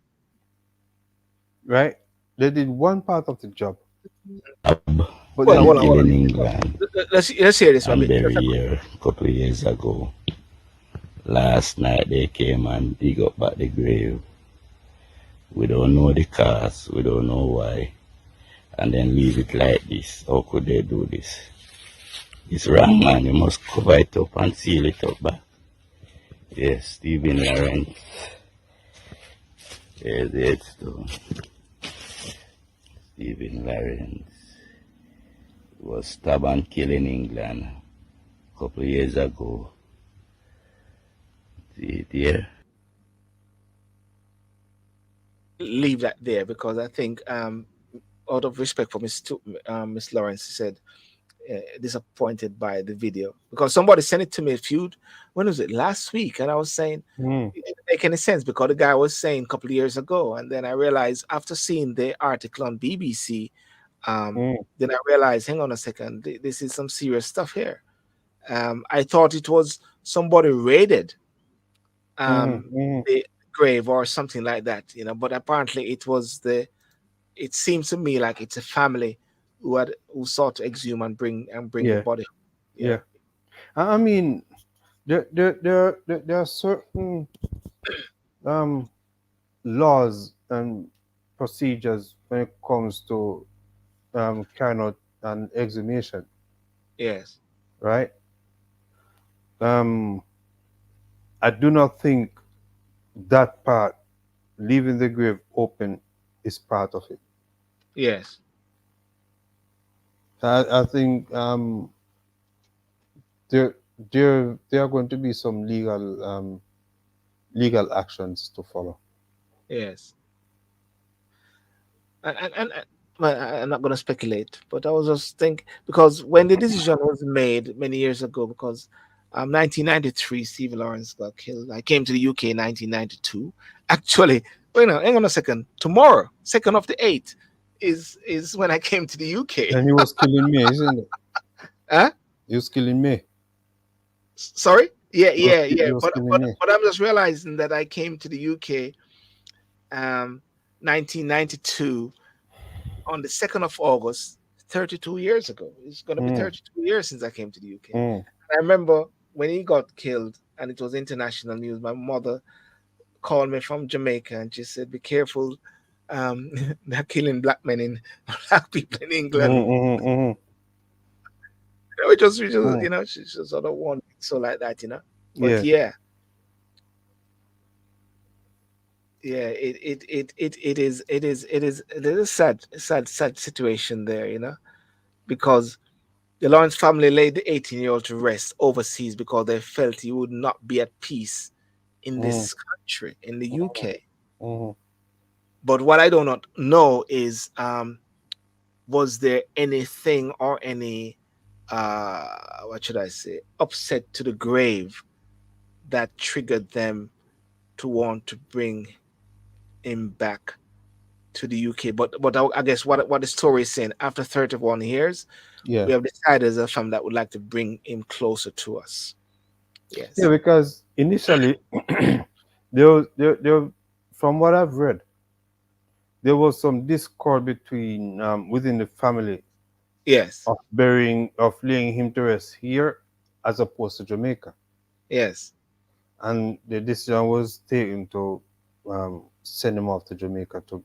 right? They did one part of the job, but they Hold on, didn't. hold on. In England Let's hear this one and bit. buried here a couple of years ago. Last night they came and dig up back the grave. We don't know the cause, we don't know why. And then leave it like this. How could they do this? It's wrong, man. You must cover it up and seal it up back. Yes, Stephen Lawrence. Here's the headstone. Stephen Lawrence was stabbed and killed in England a couple of years ago. See it here? Leave that there because I think out of respect for Miss Lawrence said disappointed by the video because somebody sent it to me a few when was it last week and I was saying Mm. it didn't make any sense because the guy was saying a couple of years ago and then I realized after seeing the article on BBC Then I realized, hang on a second, this is some serious stuff here. I thought it was somebody raided the grave or something like that, but apparently it seems to me like it's a family who sought to exhume and bring the Yeah, body. Yeah. yeah. I mean, there are certain um laws and procedures when it comes to carrying out an exhumation, Yes. right? Um, I do not think that part, leaving the grave open, is part of it. Yes. I think there there are going to be some legal actions to follow. Yes. And well, I'm not going to speculate, but I was just think because when the decision was made many years ago, because 1993, Steve Lawrence got killed. I came to the UK in 1992. Actually, hang on a second. Tomorrow, 2nd of the 8th, is when I came to the UK. And he was killing me, isn't it? Huh? He was killing me. Sorry? Yeah, yeah, yeah. He was But killing but me. but I'm just realizing that I came to the UK 1992 on the 2nd of August, 32 years ago. It's going to be Mm, 32 years since I came to the UK. mm, I remember when he got killed and it was international news, my mother called me from Jamaica and she said, be careful. They're killing black men in black people in England. mm. We just, Mm. she just sort of warned me, so like that. But Yeah, yeah, it is a sad situation there, because the Lawrence family laid the 18-year-old to rest overseas because they felt he would not be at peace in mm, this country, in the UK. mm. But what I do not know is, was there anything or any, what should I say, upset to the grave that triggered them to want to bring him back to the UK? But I guess what the story is saying, after 31 years, Yeah, we have decided as a family that would like to bring him closer to us. yeah. Yes. Because initially, there, from what I've read, there was some discord between within the family Yes. of laying him to rest here as opposed to Jamaica, Yes. and the decision was taken to send him off to Jamaica to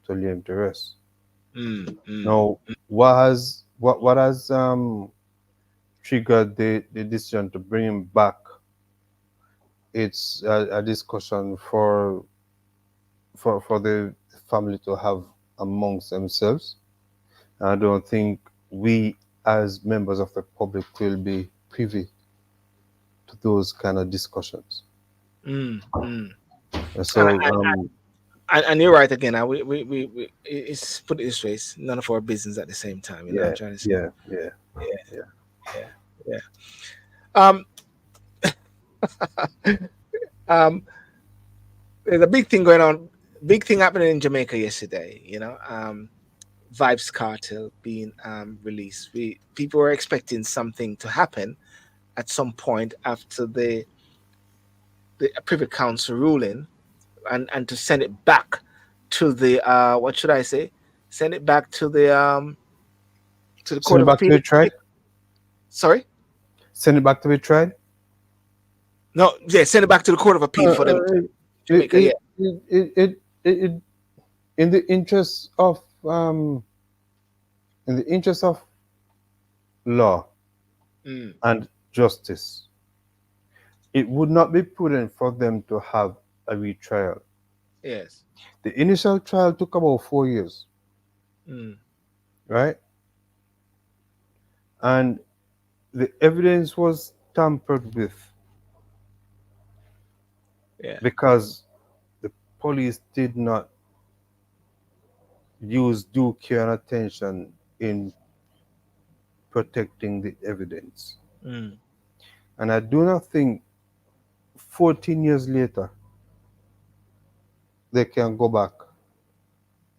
lay him to rest. Mm, mm, Now, what has triggered the decision to bring him back? It's a discussion for the family to have amongst themselves. I don't think we, as members of the public, will be privy to those kind of discussions. mm. And, So, and you're right again. It's put it this way: it's none of our business at the same time. I'm yeah, trying to say. yeah, yeah, Yeah, yeah. yeah, yeah. Um, um, there's a big thing going on. Big thing happening in Jamaica yesterday. Vybz Kartel being released. People were expecting something to happen at some point after the Privy Council ruling, and to send it back to the, what should I say? Send it back to the Send Court it of back to Appeal. be tried. Sorry? Send it back to be tried. No, yeah, send it back to the Court of Appeal for them to It, Jamaica, yeah. it, it, in the interest of law Mm, and justice, it would not be prudent for them to have a retrial. yes. The initial trial took about 4 years, Mm, right? And the evidence was tampered with yeah. because the police did not use due care and attention in protecting the evidence. Mm, And I do not think 14 years later they can go back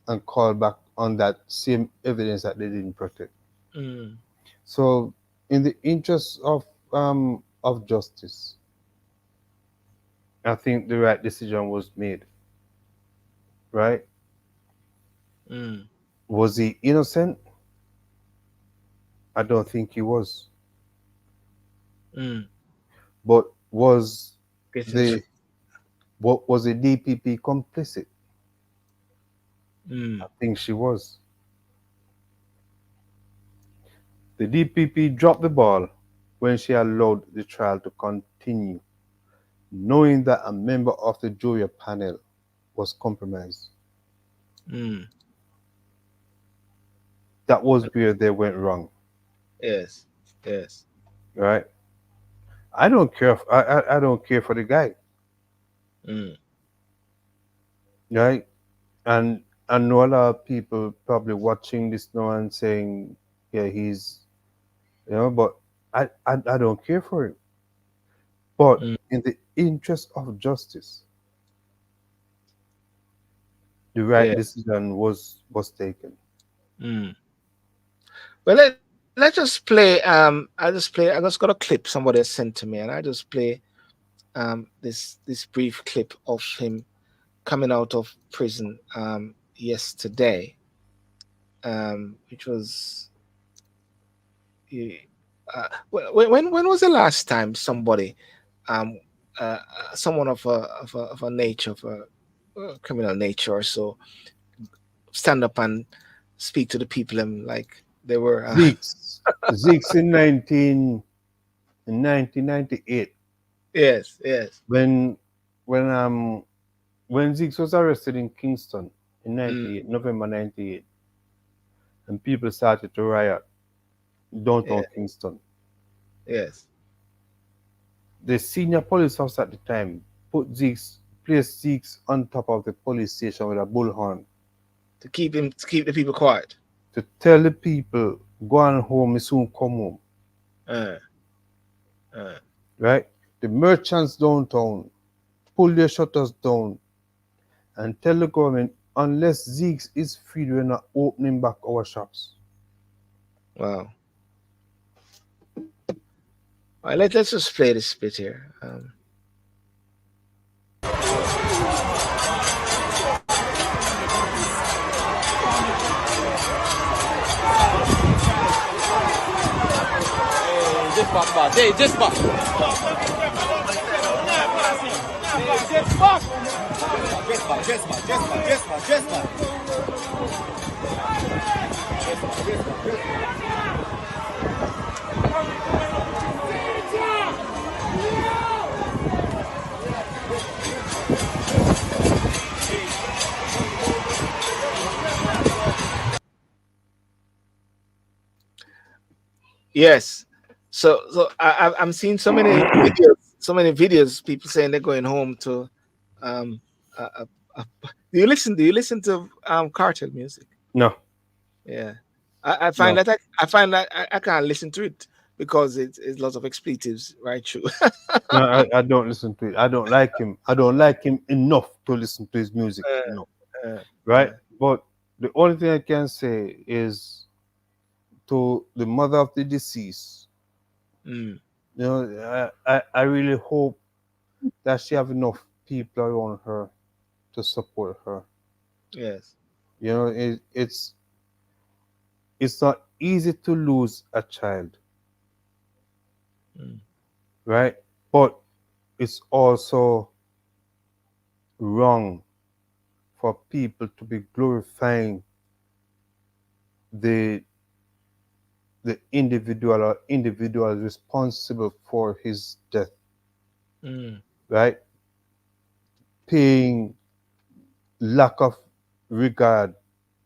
and call back on that same evidence that they didn't protect. Mm. So, in the interest of justice, I think the right decision was made. Right? Mm. Was he innocent? I don't think he was. Mm. But was Getting the what was the DPP complicit? mm. I think she was. The DPP dropped the ball when she allowed the trial to continue, knowing that a member of the jury panel was compromised. Mm. That was where they went wrong, Yes. Yes. right? I don't care. I don't care for the guy, Mm. right? And I know a lot of people probably watching this now and saying, "Yeah, he's," but I don't care for him. But Mm. in the interest of justice, the right Yeah. decision was taken. Mm. Well, let's just play. I just got a clip somebody has sent to me, and I just play this brief clip of him coming out of prison yesterday, which was when was the last time somebody um someone of a nature of a criminal nature or so stand up and speak to the people and like they were Zeke's Zeke's in 1998 yes, yes. when when um when Zeke was arrested in Kingston in Mm, 98, November 98, and people started to riot yeah, downtown Kingston. yes. The senior police officer at the time placed Zeke's on top of the police station with a bullhorn To keep the people quiet. to tell the people, go on home, we soon come home. uh, uh, Right? The merchants downtown pull their shutters down and tell the government, unless Zeke's is freed, we're not opening back our shops. wow. All right, let's just play this bit here. Yes. So I'm seeing so many videos. People saying they're going home to. Um, uh, uh, do you listen? Do you listen to cartel music? No, Yeah, I find no, that I find that I can't listen to it because it's lots of expletives right through. no, I don't listen to it. I don't like him. I don't like him enough to listen to his music. No, uh, right? uh, But the only thing I can say is to the mother of the deceased, mm, I really hope that she have enough people around her to support her. yes. It's not easy to lose a child, Mm, right? But it's also wrong for people to be glorifying the the individual or individuals responsible for his death, mm, right? Paying lack of regard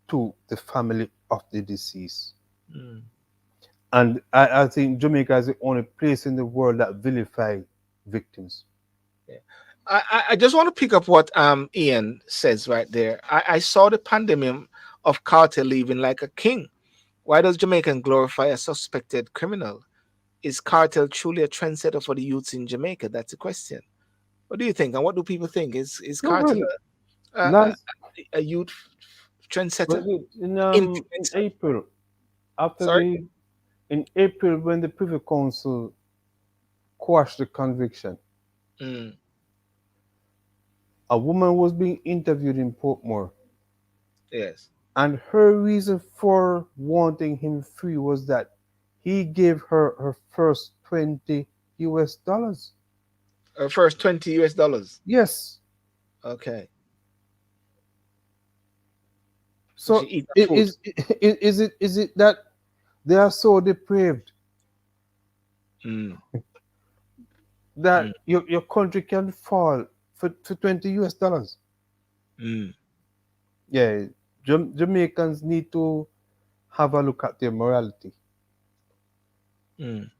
to the family of the deceased. mm. And I think Jamaica is the only place in the world that vilify victims. Yeah. I just want to pick up what Ian says right there. I saw the pandemic of cartel living like a king. Why does Jamaican glorify a suspected criminal? Is cartel truly a trendsetter for the youths in Jamaica? That's the question. What do you think? And what do people think? Is No, cartel well, a, a, last a youth trendsetter, Was it in influencer. April after Sorry. the in April when the Privy Council quashed the conviction? Mm, A woman was being interviewed in Portmore, yes. and her reason for wanting him free was that he gave her her first 20 US dollars. First $20. Yes. Okay. So she So eat the food. is it that they are so depraved Mm, that mm, your country can fall for 20 US dollars? mm, Yeah, Jamaicans need to have a look at their morality. mm.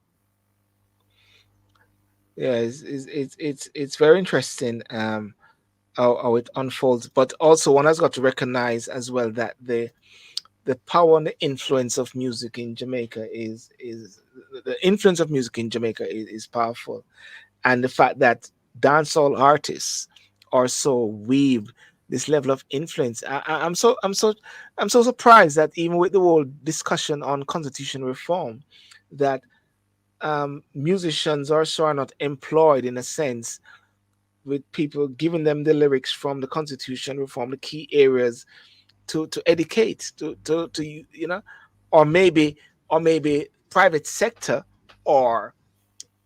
Yeah, it's very interesting how it unfolds. But also one has got to recognize as well that the power and the influence of music in Jamaica is the influence of music in Jamaica is powerful. And the fact that dancehall artists are so weave this level of influence. I'm so surprised that even with the whole discussion on constitution reform, that musicians also are not employed in a sense with people giving them the lyrics from the constitution reform, the key areas to educate to or maybe private sector or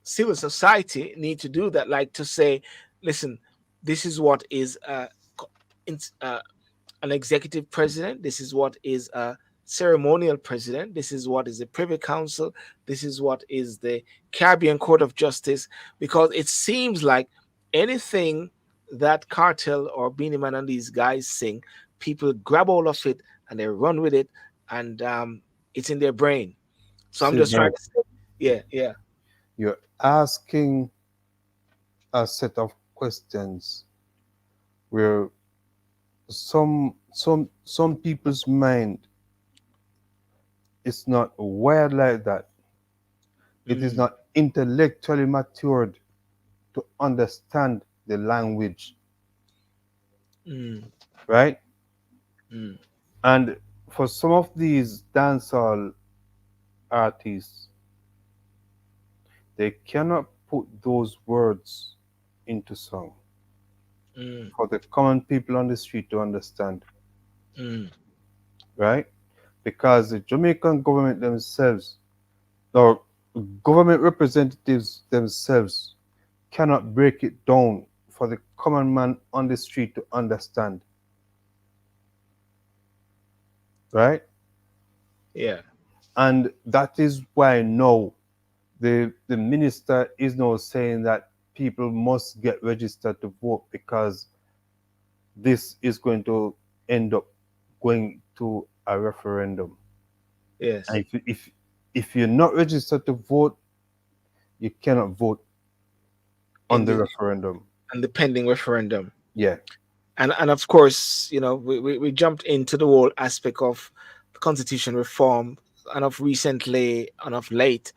civil society need to do that, like to say, listen, this is what is uh, an executive president, this is what is a ceremonial president, this is what is the privy council, this is what is the Caribbean Court of Justice, because it seems like anything that Cartel or Beanie Man and these guys sing, people grab all of it and they run with it, and it's in their brain. So I'm just trying Sylbourne, to say, yeah, yeah. you're asking a set of questions where some people's mind is not wired like that. It is Mm, not intellectually matured to understand the language, mm, right? mm, And for some of these dancehall artists, they cannot put those words into song mm, for the common people on the street to understand, mm, right? Because the Jamaican government themselves, or government representatives themselves, cannot break it down for the common man on the street to understand, right? yeah. And that is why now the minister is now saying that people must get registered to vote because this is going to end up going to a referendum. And Yes. if you're not registered to vote, you cannot vote on In the the referendum. and the pending referendum. Yeah. And of course, we jumped into the whole aspect of the constitution reform, and of recently and of late,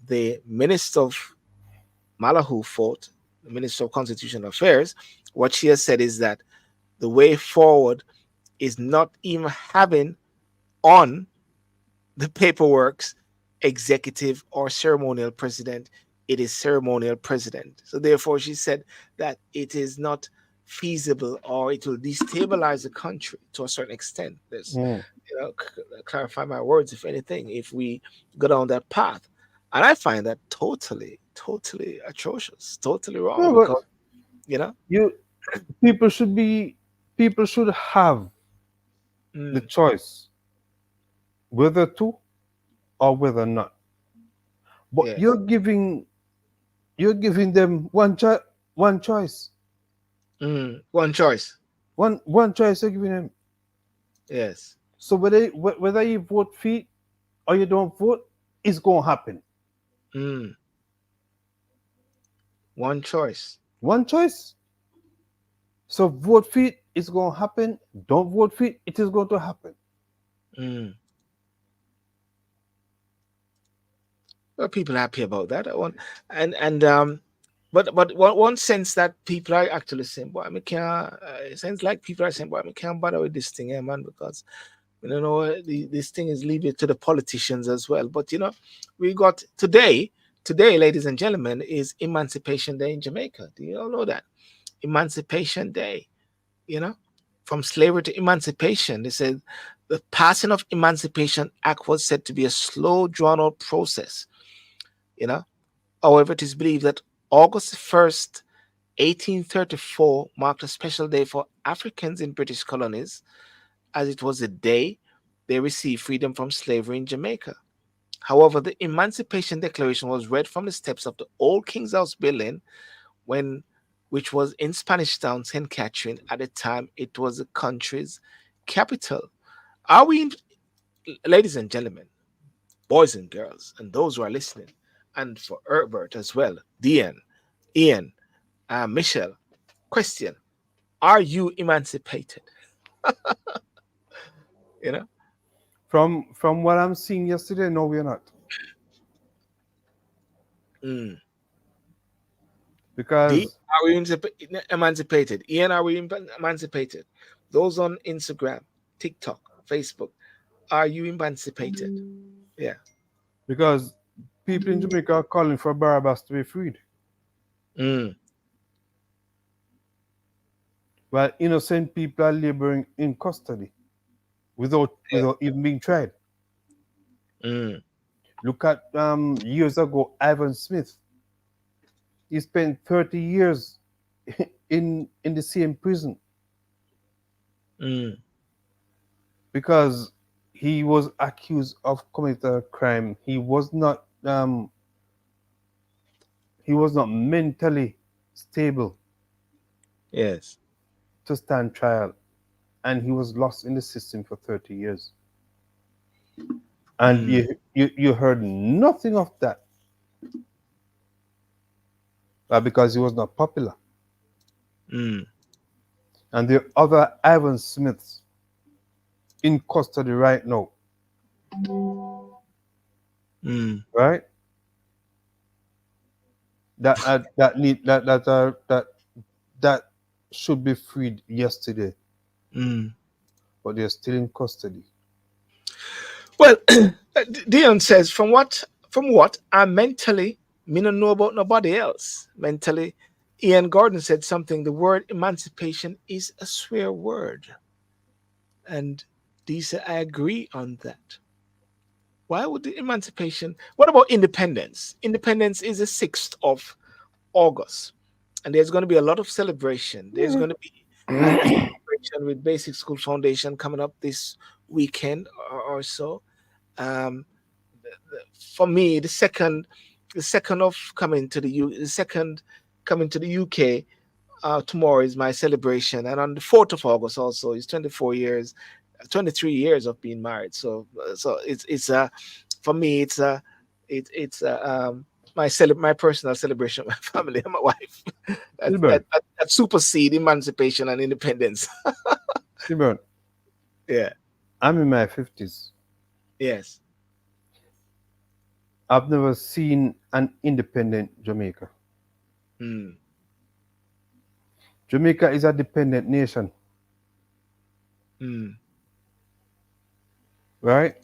the Minister of Malahu fought, the Minister of Constitutional Affairs. What she has said is that the way forward is not even having on the paperwork's executive or ceremonial president. It is ceremonial president. So therefore, she said that it is not feasible, or it will destabilize the country to a certain extent. This, Mm. clarify my words, if anything, if we go down that path. And I find that totally atrocious, totally wrong, No, but because you know, you people should be people should have the mm, choice whether to or whether not. But yes, you're giving them one choice. one choice, One choice you're giving them. yes, So whether you vote for it or you don't vote, it's gonna happen. mm, one choice. One choice. So vote for it, it's gonna happen. Don't vote for it, it is going to happen. Mm. Well, people are happy about that. I want, and but one sense that people are actually saying, "Boy, I can't." It sounds like people are saying, "Boy, I can't bother with this thing, man," because you know this thing is leave it to the politicians as well. But we got today, ladies and gentlemen, is Emancipation Day in Jamaica. Do you all know that? Emancipation Day. You know, from slavery to emancipation. They said the passing of Emancipation Act was said to be a slow, drawn-out process. You know, however, it is believed that August 1st, 1834 marked a special day for Africans in British colonies, as it was the day they received freedom from slavery in Jamaica. However, the Emancipation Declaration was read from the steps of the old King's House building when which was in Spanish Town, St. Catherine. At the time, it was the country's capital. Are we, ladies and gentlemen, boys and girls, and those who are listening, and for Herbert as well, Dian, Ian, Michelle, question: are you emancipated? You know, From what I'm seeing yesterday, no, we're not. mm. D, Because are we emancipated? Ian, are we emancipated? Those on Instagram, TikTok, Facebook, are you emancipated? Yeah. because people in Jamaica are calling for Barabbas to be freed, Mm. while innocent people are laboring in custody without even being tried. Mm. Look at years ago, Ivan Smith. He spent 30 years in the same prison Mm. because he was accused of committing a crime. He was not mentally stable Yes. to stand trial, and he was lost in the system for 30 years. And Mm. you heard nothing of that because he was not popular. Mm. And the other Ivan Smiths in custody right now, Mm. right? That should be freed yesterday, Mm. but they're still in custody. Well, Dion says, from what I mentally me not know about nobody else. Mentally, Ian Gordon said something. The word emancipation is a swear word, and Disa, I agree on that. Why would the emancipation? What about independence? Independence is the 6th of August, and there's going to be a lot of celebration. There's going to be a celebration with Basic School Foundation coming up this weekend or so. Um, for me, the second of coming to the second coming to the UK tomorrow is my celebration, and on the 4th of August also is 23 years of being married. So it's for me it's my personal celebration with my family and my wife that, Sylbourne, that, that, that supersede emancipation and independence. Sylbourne, Yeah. I'm in my 50s. Yes. I've never seen an independent Jamaica. Mm. Jamaica is a dependent nation, Mm. right?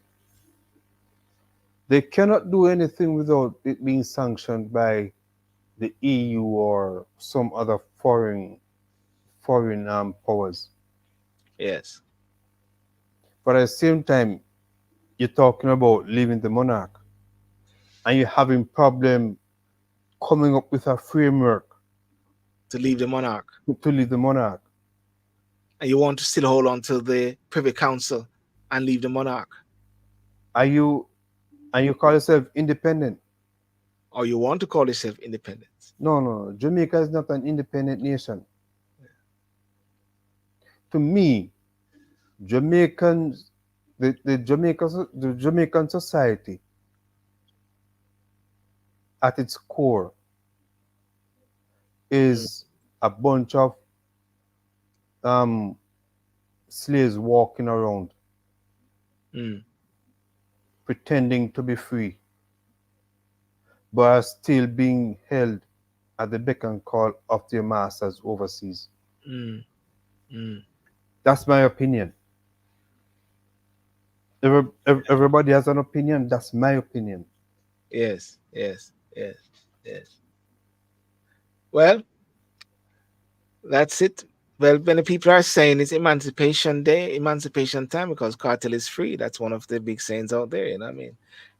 They cannot do anything without it being sanctioned by the EU or some other foreign powers. Yes. But at the same time, you're talking about leaving the monarch, and you're having problem coming up with a framework To leave the monarch, to leave the monarch. and you want to still hold on to the Privy Council and leave the monarch, Are you and you call yourself independent? or you want to call yourself independent. No, no, no. Jamaica is not an independent nation. To me, Jamaicans, the Jamaican society at its core Mm. is a bunch of um, slaves walking around Mm. pretending to be free, but are still being held at the beck and call of their masters overseas. Mm, mm. That's my opinion. Everybody has an opinion. That's my opinion. Yes, yes, yes, yes. Well, that's it. Well, many people are saying it's Emancipation Day, Emancipation time, because cartel is free. That's one of the big sayings out there. You know what I mean?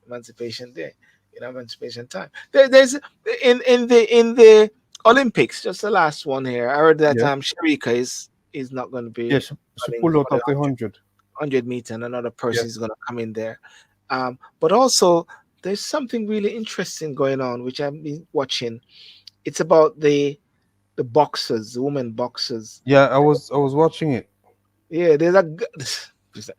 Emancipation Day, Emancipation time. There's in the Olympics. Just the last one here. I heard that Yeah. Sharika is not going to Yeah, be she running pulled for out the of the 100. 100 meter, and another Yeah. person is going to come in there. But also, there's something really interesting going on, which I've been watching. It's about the boxers, the women boxers. Yeah, I was watching it. Yeah, there's a there's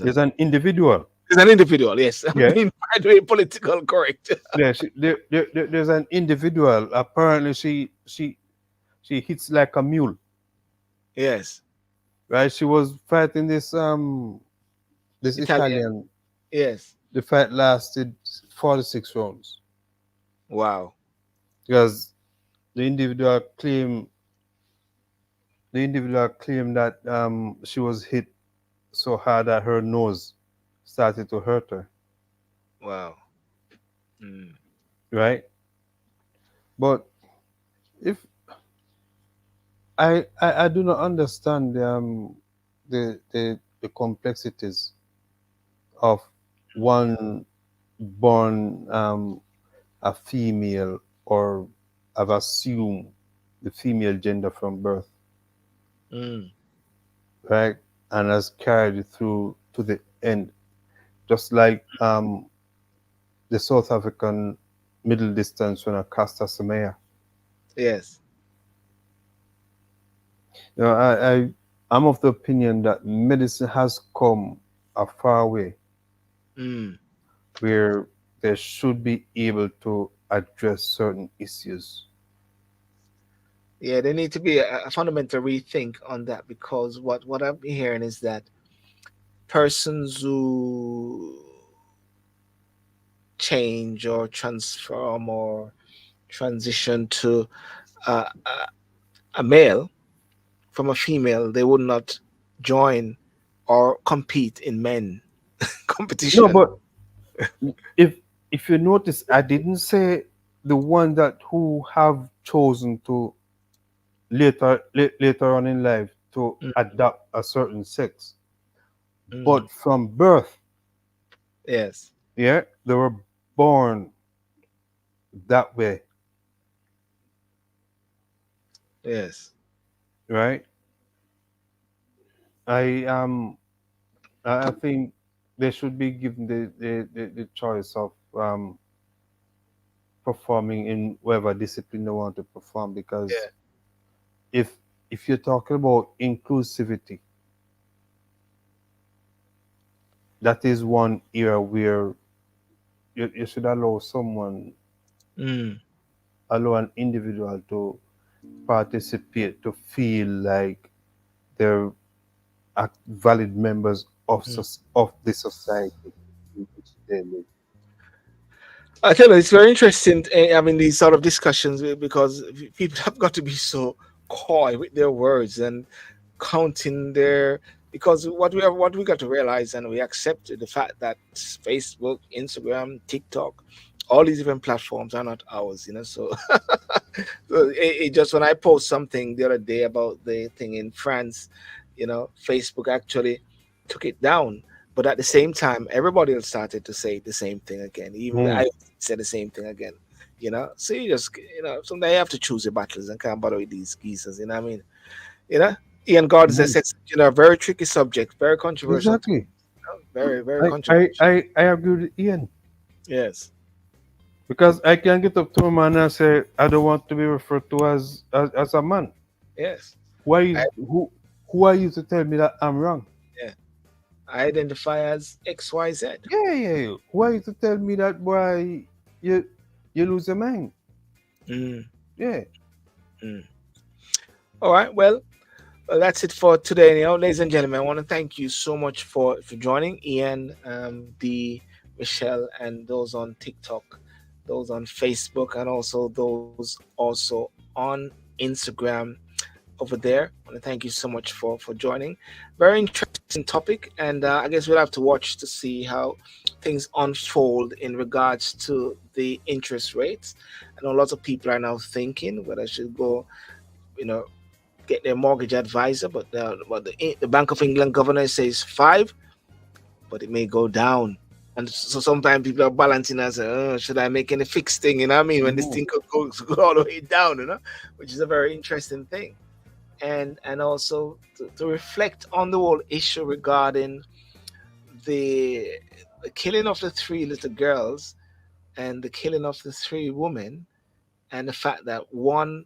a There's an individual. there's an individual. Yes, I'm Yeah. being by the way political correct. Yeah, there's an individual. Apparently she hits like a mule. Yes, Right? She was fighting this Italian. Italian. Yes. The fight lasted 46 rounds Wow. because the individual claimed that she was hit so hard that her nose started to hurt her. Wow. Mm. Right? But if I do not understand the complexities of one born a female or have assumed the female gender from birth, Mm. right? And has carried it through to the end. Just like the South African middle distance runner Caster Semenya. Yes. You know, I'm of the opinion that medicine has come a far way Mm. where they should be able to address certain issues. Yeah, there need to be a fundamental rethink on that, because what I've been hearing is that persons who change or transform or transition to uh, a male from a female, they would not join or compete in men No, competition. but if if you notice, I didn't say the one that who have chosen to later on in life to Mm, adopt a certain sex, mm. but from birth, Yes, yeah, they were born that way, yes, right? I I think they should be given the choice of performing in whatever discipline they want to perform, because yeah, if if you're talking about inclusivity, that is one area where you should mm, allow an individual to participate, to feel like they're valid members of mm. of the society in which they live. I tell you, it's very interesting. I mean, these sort of discussions, because people have got to be so coy with their words and counting their, because what we got to realize, and we accept the fact that Facebook, Instagram, TikTok, all these different platforms are not ours. So, so it just, when I post something the other day about the thing in France, Facebook actually took it down. But at the same time, everybody else started to say the same thing again. Even Hmm. I said the same thing again. So you just, sometimes you have to choose your battles and can't bother with these geezers. You know what I mean? You know, Ian Gardner Hmm. said, a very tricky subject, very controversial, Exactly. very, very I, I, controversial. I agree with Ian, Yes, because I can get up to a man and say I don't want to be referred to as a man. yes. Why I, who are you to tell me that I'm wrong? yeah. I identify as XYZ. Yeah. Who are you to tell me that boy you you lose your mind? Mm, Yeah. mm. All right. Well, that's it for today. Ladies and gentlemen, I want to thank you so much for joining, Ian, the Michelle, and those on TikTok. those on Facebook, and also those also on Instagram over there. I want to thank you so much for joining. Very interesting topic, and I guess we'll have to watch to see how things unfold in regards to the interest rates. I know lots of people are now thinking whether I should go, get their mortgage advisor, but the Bank of England governor says 5, but it may go down. And so sometimes people are balancing as, should I make any fixed thing? You know what I mean? When this thing could go all the way down, which is a very interesting thing. And also to reflect on the whole issue regarding the killing of the 3 little girls and the killing of the 3 women, and the fact that one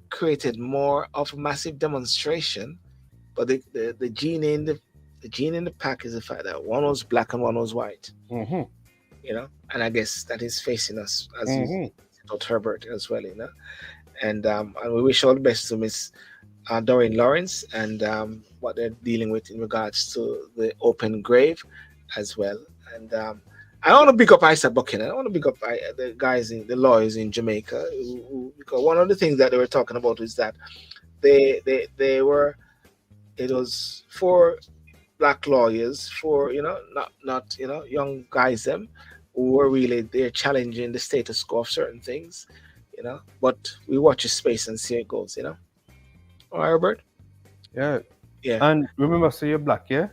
created more of a massive demonstration, but the gene in the pack is the fact that one was black and one was white. Mm-hmm. And I guess that is facing us as you thought, Herbert, as well. And we wish all the best to Miss Doreen Lawrence and what they're dealing with in regards to the open grave as well. And I want to big up Isaac Buchanan. I want to big up the guys, the lawyers in Jamaica, because one of the things that they were talking about is that it was 4 black lawyers, for not young guys them who were really they're challenging the status quo of certain things, but we watch the space and see how it goes, all right, Herbert? Yeah. Yeah. And remember, so you're black, yeah?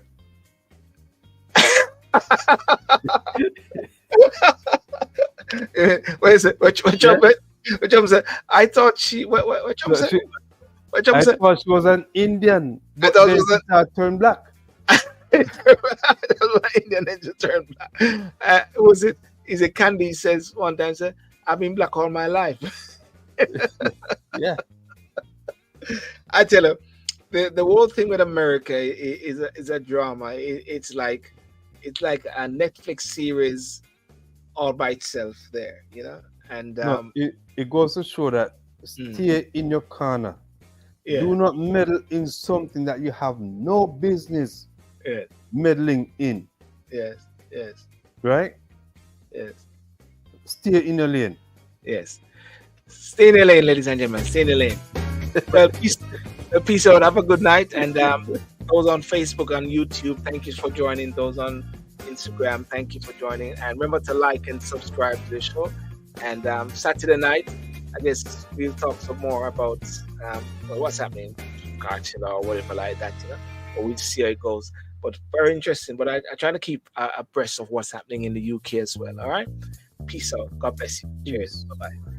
What is it? What Chum said? I thought she. What Chum said? What Chum said? I thought she was an Indian. I But thought then it was she turned black. Indian and just turned black. Was it? Is it Candy says one time? Said, I've been black all my life. Yeah. I tell you, the whole thing with America is a drama. It's like a Netflix series all by itself there, and it goes to show that stay in your corner. Yeah. Do not meddle in something that you have no business meddling in. Yes. Right? Yes. Stay in your lane. Yes. Stay in the lane, ladies and gentlemen. Stay in the lane. Well, peace out. Have a good night. And those on Facebook and YouTube, thank you for joining. Those on Instagram, thank you for joining. And remember to like and subscribe to the show. And Saturday night, I guess we'll talk some more about what's happening, Kartel or whatever like that, But we'll see how it goes. But very interesting. But I try to keep abreast of what's happening in the UK as well. All right. Peace out. God bless you. Cheers. Bye-bye.